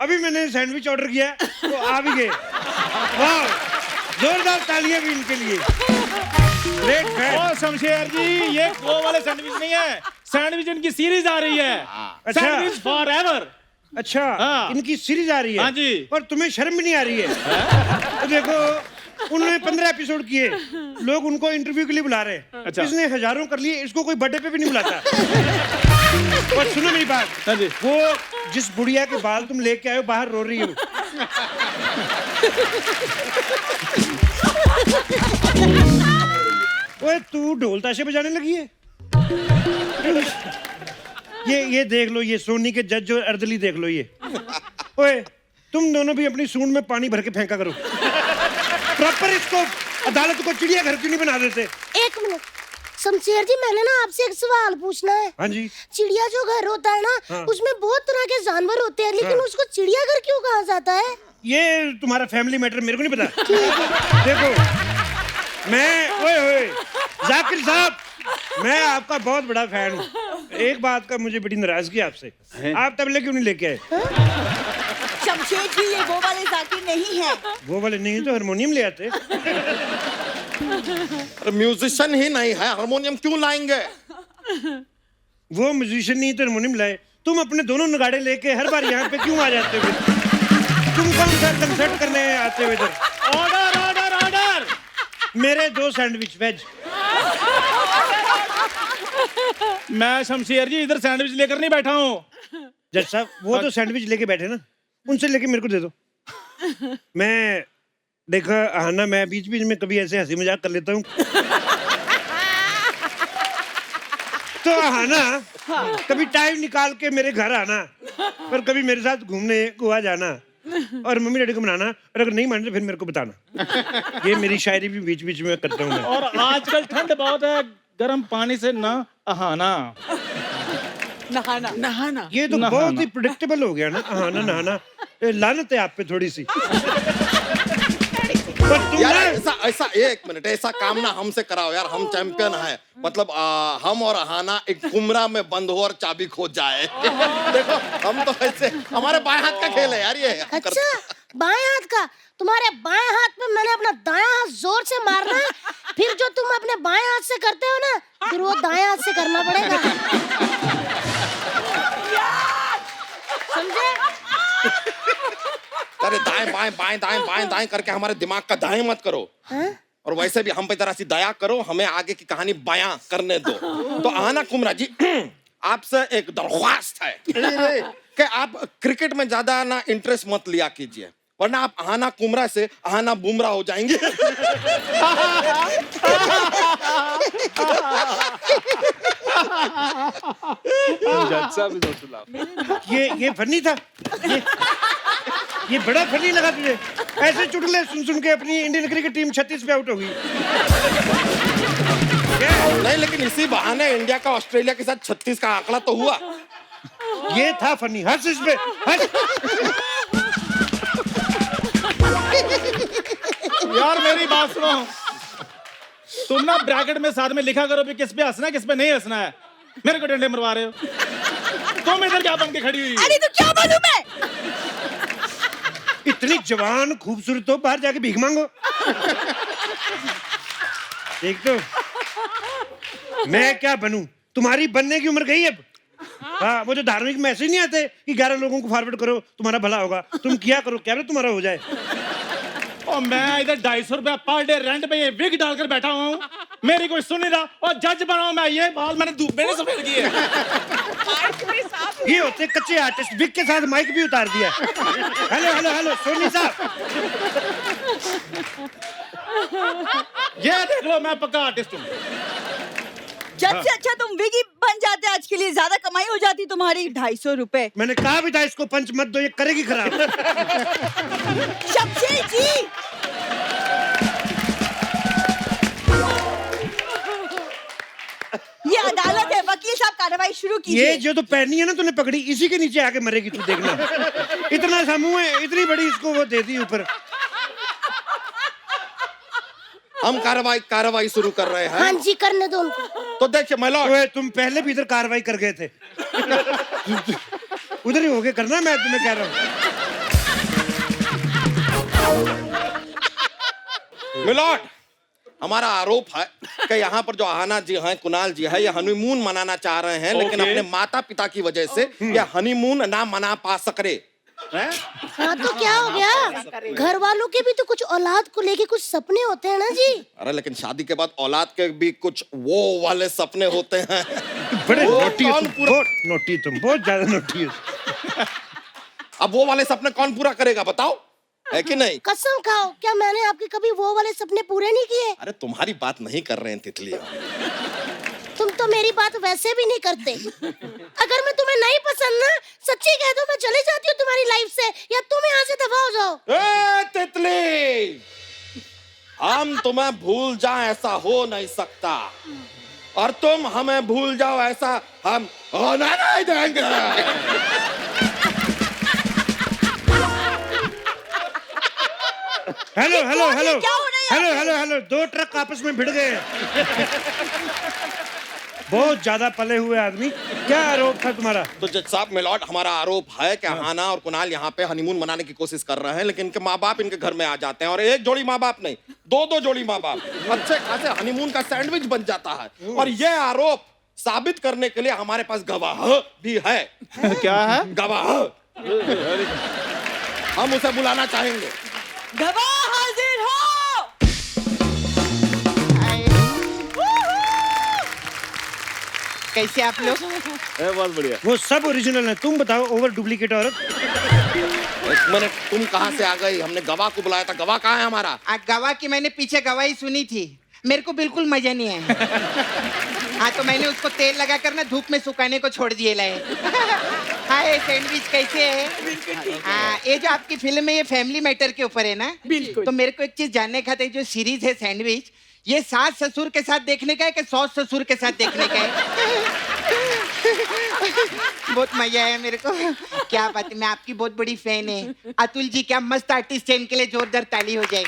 [SPEAKER 17] अभी मैंने सैंडविच ऑर्डर किया तो आ भी गए। वाह, जोरदार तालियां भी इनके लिए। Great fan.
[SPEAKER 10] Oh Shamsher ji, ये वो वाले सैंडविच नहीं है, सैंडविच इनकी सीरीज आ रही है,
[SPEAKER 17] अच्छा।
[SPEAKER 10] Sandwich for ever.
[SPEAKER 17] अच्छा, इनकी सीरीज आ रही है।
[SPEAKER 10] हाँ जी।
[SPEAKER 17] और तुम्हें शर्म भी नहीं आ रही है? तो देखो, उन्होंने 15 एपिसोड किए, लोग उनको इंटरव्यू के लिए बुला रहे हैं।
[SPEAKER 10] अच्छा।
[SPEAKER 17] इसने हजारों कर लिए, इसको कोई बर्थडे पे भी नहीं बुलाता। और सुनो मेरी बात, वो जिस बुढ़िया के बाल तुम लेके आए हो बाहर रो रही हो। ओए तू ढोल ताशे बजाने लगी है? ये देख लो, ये सोनी के जज और अर्दली देख लो ये। ओए तुम दोनों भी अपनी सूंड में पानी भर के फेंका करो। प्रॉपर इसको अदालत को चिड़ियाघर क्यों नहीं बना देते?
[SPEAKER 16] एक मिनट शमशेर जी, मैंने ना आपसे एक सवाल पूछना है।
[SPEAKER 17] हाँ जी।
[SPEAKER 16] चिड़िया जो घर होता है ना,
[SPEAKER 17] हाँ।
[SPEAKER 16] उसमें बहुत तरह के जानवर होते हैं, लेकिन
[SPEAKER 17] हाँ।
[SPEAKER 16] उसको चिड़ियाघर क्यों कहा जाता है?
[SPEAKER 17] ये तुम्हारा फैमिली मैटर मेरे को नहीं पता। देखो ओए जाकिर साहब, मैं आपका बहुत बड़ा फैन हूँ। एक बात का मुझे बड़ी नाराजगी आपसे, आप तबले क्यों नहीं लेके आए?
[SPEAKER 11] शमशेर जी, ये वो वाले जाकिर नहीं है।
[SPEAKER 17] वो वाले नहीं तो हारमोनियम ले आते।
[SPEAKER 15] म्यूजिशियन ही नहीं है, हारमोनियम क्यों लाएंगे?
[SPEAKER 17] वो म्यूजिशियन नहीं तो हारमोनियम लाए। तुम अपने दोनों नगाड़े लेके हर बार यहाँ पे क्यों आ जाते हो? तुम कौन सा कंसर्ट करने आते हो इधर?
[SPEAKER 10] Order order order.
[SPEAKER 17] मेरे 2 सैंडविच वेज।
[SPEAKER 10] मैं शमशेर जी इधर सैंडविच लेकर नहीं बैठा हूँ।
[SPEAKER 17] जज साहब, वो तो सैंडविच लेके बैठे ना, उनसे लेके मेरे को दे दो। मैं देखा आना, मैं बीच बीच में कभी ऐसे हंसी मजाक कर लेता हूँ। तो आना, कभी टाइम निकाल के मेरे घर आना, और कभी मेरे साथ घूमने गोवा जाना, और मम्मी डैडी को मनाना, और अगर नहीं माने तो फिर मेरे को बताना। ये मेरी शायरी भी बीच बीच में करता हूँ मैं।
[SPEAKER 10] और आजकल ठंड बहुत है, गर्म पानी से ना नहाना।
[SPEAKER 4] नहाना
[SPEAKER 17] ये तो बहुत ही प्रेडिक्टेबल हो गया ना, नहाना। लानत है आप पे थोड़ी सी।
[SPEAKER 15] यार ऐसा एक मिनट, ऐसा काम ना हमसे कराओ यार, हम चैंपियन हैं। मतलब हम और अहाना एक कुमरा में बंद हो और चाबी खो जाए। देखो हम तो ऐसे, हमारे बाएं हाथ का खेल है यार ये।
[SPEAKER 16] अच्छा, बाएं हाथ का? तुम्हारे बाएं हाथ पे मैंने अपना दायां हाथ जोर से मारना है, फिर जो तुम अपने बाएं हाथ से करते हो ना, फिर वो दाएं हाथ से करना पड़ेगा। समझे?
[SPEAKER 15] अरे दाएं बाएं बाएं दाएं बाएं दाएं करके हमारे दिमाग का दाएं मत करो। और वैसे भी हम पे जरा सी दया करो, हमें आगे की कहानी बयां करने दो। तो आना कुमरा जी, आपसे एक दरख्वास्त है कि आप क्रिकेट में ज्यादा ना इंटरेस्ट मत लिया कीजिए, वरना आप आना कुमरा से आना बुमरा हो जाएंगे।
[SPEAKER 17] ये फनी था। ये बड़ा फनी लगा तुझे? ऐसे चुटकुले सुन सुन के अपनी इंडियन क्रिकेट टीम 36 पे आउट हो गई।
[SPEAKER 15] नहीं, लेकिन इसी बहाने इंडिया का ऑस्ट्रेलिया के साथ 36 का आंकड़ा तो हुआ।
[SPEAKER 17] ये था फनी, हंस इस पे, हंस।
[SPEAKER 10] यार मेरी बात सुनो, तुम ना ब्रैकेट में साथ में लिखा करो भी किस पे हंसना है किस पे नहीं हंसना है। मेरे को डंडे मरवा रहे हो। तुम इधर क्या बन के खड़ी हुई?
[SPEAKER 11] अरे तो क्या बोलूं मैं?
[SPEAKER 17] इतनी जवान खूबसूरत हो, बाहर जाके भीख मांगो। एक तो मैं क्या बनूं? तुम्हारी बनने की उम्र गई अब। हाँ, वो जो धार्मिक मैसेज नहीं आते कि 11 लोगों को फॉरवर्ड करो तुम्हारा भला होगा, तुम किया करो, क्या तुम्हारा हो जाए।
[SPEAKER 10] और मैं इधर 250 रुपया पर डे रेंट पे ये विग डालकर बैठा हुआ हूँ, मेरी कोई सुन नहीं रहा, और जज बनाऊं मैं। ये बाल मैंने धूप में नहीं सफेद किए।
[SPEAKER 17] ये होते कच्चे आर्टिस्ट, विग के साथ माइक भी उतार दिया। हेलो हेलो हेलो सोनी साहब,
[SPEAKER 10] ये देख लो मैं पक्का आर्टिस्ट हूँ।
[SPEAKER 11] जब से अच्छा तुम विग ही बन जाते, आज के लिए ज्यादा कमाई हो जाती तुम्हारी। 250 रुपए।
[SPEAKER 17] मैंने कहा भी था इसको पंच मत दो, ये करेगी खराब।
[SPEAKER 11] शमशेर जी, ये अदालत है, वकील साहब कार्रवाई शुरू कीजिए।
[SPEAKER 17] ये जो तो पहनी है ना तूने पकड़ी, इसी के नीचे आके मरेगी तू, देखना। इतना सा मुंह है, इतनी बड़ी इसको वो दे दी ऊपर।
[SPEAKER 15] हम कार्रवाई शुरू कर रहे
[SPEAKER 16] हाँ
[SPEAKER 15] हैं।
[SPEAKER 16] जी करने दो उनको।
[SPEAKER 15] तो देखिए माय लॉर्ड,
[SPEAKER 17] ओए, तुम पहले भी इधर कार्रवाई कर गए थे। उधर ही होके करना, मैं तुम्हें कह रहा हूँ।
[SPEAKER 15] माय लॉर्ड, हमारा आरोप है कि यहाँ पर जो आहाना जी हैं, कुणाल जी है, ये हनीमून मनाना चाह रहे हैं, लेकिन अपने माता पिता की वजह से ये हनीमून ना मना पा सक रहे।
[SPEAKER 16] हाँ तो क्या हो गया, घर वालों के भी तो कुछ औलाद को लेके कुछ सपने होते हैं ना जी।
[SPEAKER 15] अरे लेकिन शादी के बाद औलाद के भी कुछ वो वाले सपने होते हैं।
[SPEAKER 17] बड़े
[SPEAKER 15] वो
[SPEAKER 17] नोटी हो
[SPEAKER 15] कौन
[SPEAKER 17] तुम,
[SPEAKER 15] पूरा-
[SPEAKER 17] बहुत नोटी तुम, बहुत ज्यादा नोटी हो।
[SPEAKER 15] अब वो वाले सपने कौन पूरा करेगा बताओ, है कि नहीं?
[SPEAKER 16] कसम खाओ, क्या मैंने आपके कभी वो वाले सपने पूरे नहीं किए?
[SPEAKER 15] अरे तुम्हारी बात नहीं कर रहे हैं तितलिया।
[SPEAKER 16] तुम तो मेरी बात वैसे भी नहीं करते। अगर मैं तुम्हें नहीं पसंद ना, सच्ची कह दो, मैं चली जाती हूँ तुम्हारी लाइफ से, या तुम यहाँ से दफा हो जाओ।
[SPEAKER 15] ए तितली, हम तुम्हें भूल जाएं ऐसा हो नहीं सकता, और तुम हमें भूल जाओ ऐसा हम होने नहीं देंगे।
[SPEAKER 17] हेलो हेलो हेलो
[SPEAKER 11] क्या हो रहा है
[SPEAKER 17] हेलो हेलो हेलो, दो ट्रक आपस में भिड़ गए। बहुत ज्यादा पले हुए आदमी, क्या आरोप था तुम्हारा?
[SPEAKER 15] तो जज साहब मिलॉर्ड, हमारा आरोप है कि हाना और कुणाल यहाँ पे हनीमून मनाने की कोशिश कर रहे हैं, लेकिन इनके माँ बाप इनके घर में आ जाते हैं, और एक जोड़ी माँ बाप नहीं, दो जोड़ी माँ बाप अच्छे खासे हनीमून का सैंडविच बन जाता है। और ये आरोप साबित करने के लिए हमारे पास गवाह भी है।
[SPEAKER 5] क्या है?
[SPEAKER 15] गवाह। हम उसे बुलाना चाहेंगे।
[SPEAKER 11] गवाह हाजिर हो।
[SPEAKER 6] कैसे आप लोग?
[SPEAKER 9] बहुत बढ़िया।
[SPEAKER 17] वो सब ओरिजिनल है, तुम बताओ ओवर डुप्लीकेट औरत।
[SPEAKER 15] एक मिनट, तुम कहाँ से आ गई? हमने गवाह को बुलाया था, गवाह कहाँ है हमारा?
[SPEAKER 6] गवाह की मैंने पीछे गवाही सुनी थी, मेरे को बिल्कुल मजा नहीं आया। हाँ तो मैंने उसको तेल लगा कर ना धूप में सुखाने को छोड़ दिए लाए। हाय सैंडविच कैसे है? हाँ, ये जो आपकी फिल्म है ये फैमिली मैटर के ऊपर है ना? बिल्कुल। तो मेरे को एक चीज जानने का था, जो सीरीज है सैंडविच, ये सास ससुर के साथ देखने का है कि सौस ससुर के साथ देखने का है? बहुत मजा आया मेरे को। क्या बात है, मैं आपकी बहुत बड़ी फैन है। अतुल जी क्या मस्त आर्टिस्ट है, इनके लिए जोरदार ताली हो जाए।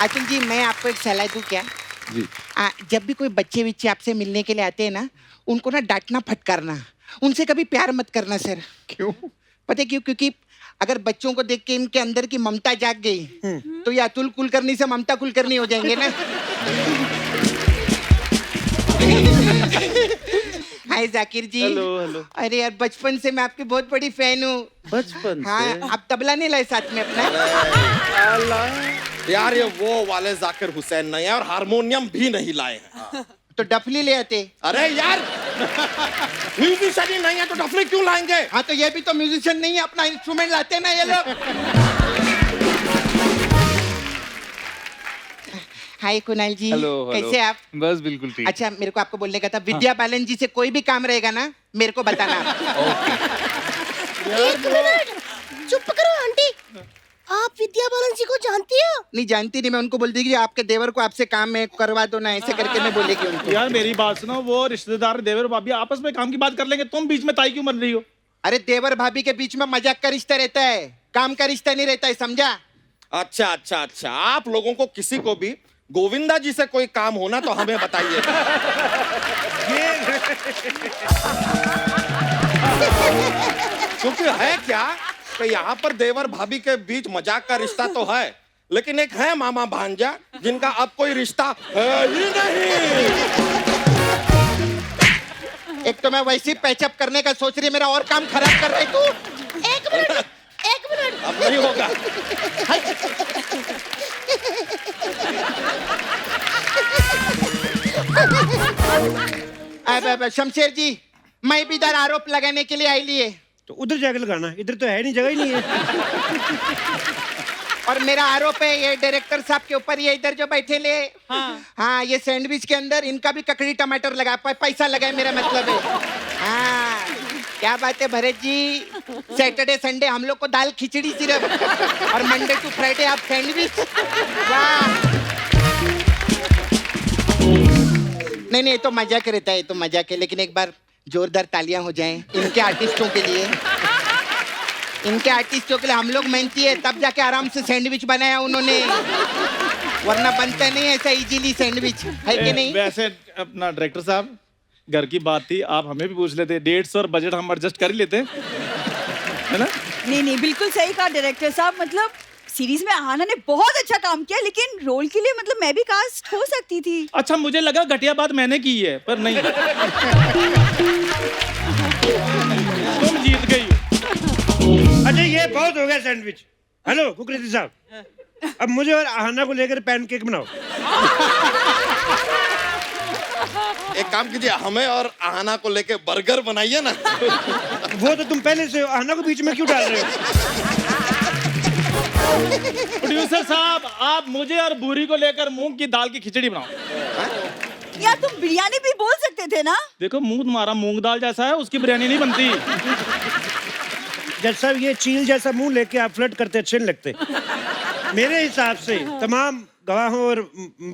[SPEAKER 6] अतुल जी मैं आपको एक सलाह दूं क्या?
[SPEAKER 5] जी।
[SPEAKER 6] जब भी कोई बच्चे बिच्चे आपसे मिलने के लिए आते हैं ना, उनको ना डांटना फटकारना, उनसे कभी प्यार मत करना सर।
[SPEAKER 5] क्यों?
[SPEAKER 6] पता है क्यों? क्योंकि अगर बच्चों को देख के इनके अंदर की ममता जाग गई तो ये अतुल कुलकर्णी से ममता कुलकर्णी हो जाएंगे ना। Hi Zakir ji.
[SPEAKER 9] Hello hello.
[SPEAKER 6] अरे यार बचपन से मैं आपकी बहुत बड़ी फैन हूँ।
[SPEAKER 9] बचपन से?
[SPEAKER 6] हाँ, आप तबला नहीं लाए साथ में अपना?
[SPEAKER 15] यार ये वो वाले जाकिर हुसैन नहीं है, और हारमोनियम भी नहीं लाए हैं।
[SPEAKER 6] तो डफली ले आते।
[SPEAKER 15] अरे यार म्यूजिशियन ही नहीं है तो डफली क्यों लाएंगे?
[SPEAKER 6] हाँ तो ये भी तो म्यूजिशियन नहीं है, अपना इंस्ट्रूमेंट लाते ना ये लोग। हाय कुणाल जी।
[SPEAKER 10] हेलो
[SPEAKER 6] कैसे आप?
[SPEAKER 10] बस बिल्कुल ठीक।
[SPEAKER 6] अच्छा मेरे को आपको बोलने का था, विद्या बालन जी से कोई भी काम रहेगा ना मेरे को बताना।
[SPEAKER 16] एक मिनट, चुप करो आंटी। आप विद्या बालन जी को जानती हो?
[SPEAKER 6] नहीं जानती नहीं, मैं उनको बोल देगी आपके देवर को आपसे काम में करवा दो ना, ऐसे करके मैं बोलेगी उनको।
[SPEAKER 10] यार मेरी बात सुनो, वो रिश्तेदार देवर भाभी आपस में काम की बात कर लेंगे, तुम बीच में ताई क्यों बन रही हो?
[SPEAKER 6] अरे देवर भाभी के बीच में मजाक का रिश्ता रहता है, काम का रिश्ता नहीं रहता है, समझा?
[SPEAKER 15] अच्छा अच्छा अच्छा, आप लोगों को किसी को भी गोविंदा जी से कोई काम होना तो हमें बताइए। क्योंकि है क्या कि यहाँ पर देवर भाभी के बीच मजाक का रिश्ता तो है, लेकिन एक है मामा भांजा जिनका अब कोई रिश्ता है ही नहीं।
[SPEAKER 6] एक तो मैं वैसे ही पैचअप करने का सोच रही है, मेरा और काम खराब कर रही तू।
[SPEAKER 16] एक मिनट, एक मिनट।
[SPEAKER 15] अब नहीं होगा।
[SPEAKER 6] अब शमशेर जी, मैं भी इधर आरोप लगाने के लिए आई लिए।
[SPEAKER 17] तो उधर जाकर लगाना, इधर तो है नहीं, जगह ही नहीं है।
[SPEAKER 6] और मेरा आरोप है ये डायरेक्टर साहब के ऊपर, ये इधर जो बैठे ले, हाँ ये सैंडविच के अंदर इनका भी ककड़ी टमाटर लगा, पैसा लगाए मेरा मतलब है। हाँ क्या बात है भरत जी, सैटरडे संडे हम लोग को दाल खिचड़ी सिर्फ, और मंडे टू फ्राइडे आप सैंडविच। वाह नहीं नहीं, ये तो मजाक रहता है, ये तो मजाक है, लेकिन एक बार जोरदार तालियां हो जाएं इनके आर्टिस्टों के लिए। इनके आर्टिस्टों के लिए हम लोग मेहनती है, तब जाके आराम से सैंडविच बनाया उन्होंने।
[SPEAKER 18] वरना बनता नहीं ऐसा इजीली सैंडविच, है कि नहीं?
[SPEAKER 10] वैसे अपना डायरेक्टर साहब, घर की बात थी, आप हमें भी पूछ लेते, डेट्स और बजट हम एडजस्ट कर ही लेते, है ना?
[SPEAKER 11] नहीं बिल्कुल सही कहा डायरेक्टर साहब, मतलब सीरीज में आहाना ने बहुत अच्छा काम किया, लेकिन रोल के लिए मतलब मैं भी कास्ट हो सकती थी।
[SPEAKER 10] अच्छा, मुझे लगा घटिया बात मैंने की है, पर नहीं। तुम जीत गई हो।
[SPEAKER 17] अच्छा ये बहुत हो गया सैंडविच। हेलो कुकरेती साहब, अब मुझे और आहाना को लेकर पैनकेक बनाओ।
[SPEAKER 15] एक काम कीजिए, हमें और आहाना को लेके बर्गर बनाइए ना।
[SPEAKER 17] वो तो तुम पहले से आहाना को बीच में क्यों डाल रहे हो?
[SPEAKER 10] प्रोड्यूसर साहब, आप मुझे और भूरी को लेकर मूंग की दाल की खिचड़ी बनाओ।
[SPEAKER 11] यार तुम बिरयानी भी बोल सकते थे ना।
[SPEAKER 10] देखो मुंह तुम्हारा मूंग दाल जैसा है, उसकी बिरयानी नहीं बनती।
[SPEAKER 17] जज साहब ये चील जैसा मुंह लेके आप फ्लर्ट करते अच्छे नहीं लगते। मेरे हिसाब से तमाम गवाहों और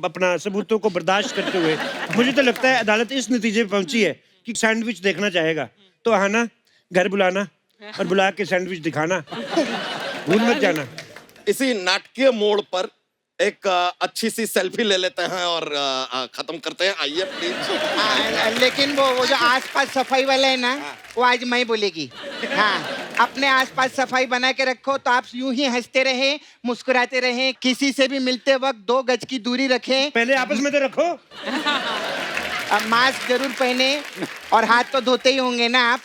[SPEAKER 17] अपना सबूतों को बर्दाश्त करते हुए मुझे तो लगता है अदालत इस नतीजे पे पहुंची है कि सैंडविच देखना चाहेगा, तो आना घर बुलाना और बुला के सैंडविच दिखाना, भूल मत जाना।
[SPEAKER 15] इसी नाटकीय मोड़ पर एक अच्छी सी सेल्फी ले लेते हैं और खत्म करते हैं। आइए प्लीज।
[SPEAKER 18] लेकिन वो जो आसपास सफाई वाला है ना, वो आज मैं बोलेगी। हाँ, अपने आसपास सफाई बना के रखो, तो आप यूं ही हंसते रहे, मुस्कुराते रहे, किसी से भी मिलते वक्त 2 गज की दूरी रखें।
[SPEAKER 17] पहले आपस में तो रखो।
[SPEAKER 18] मास्क जरूर पहने और हाथ तो धोते ही होंगे ना आप।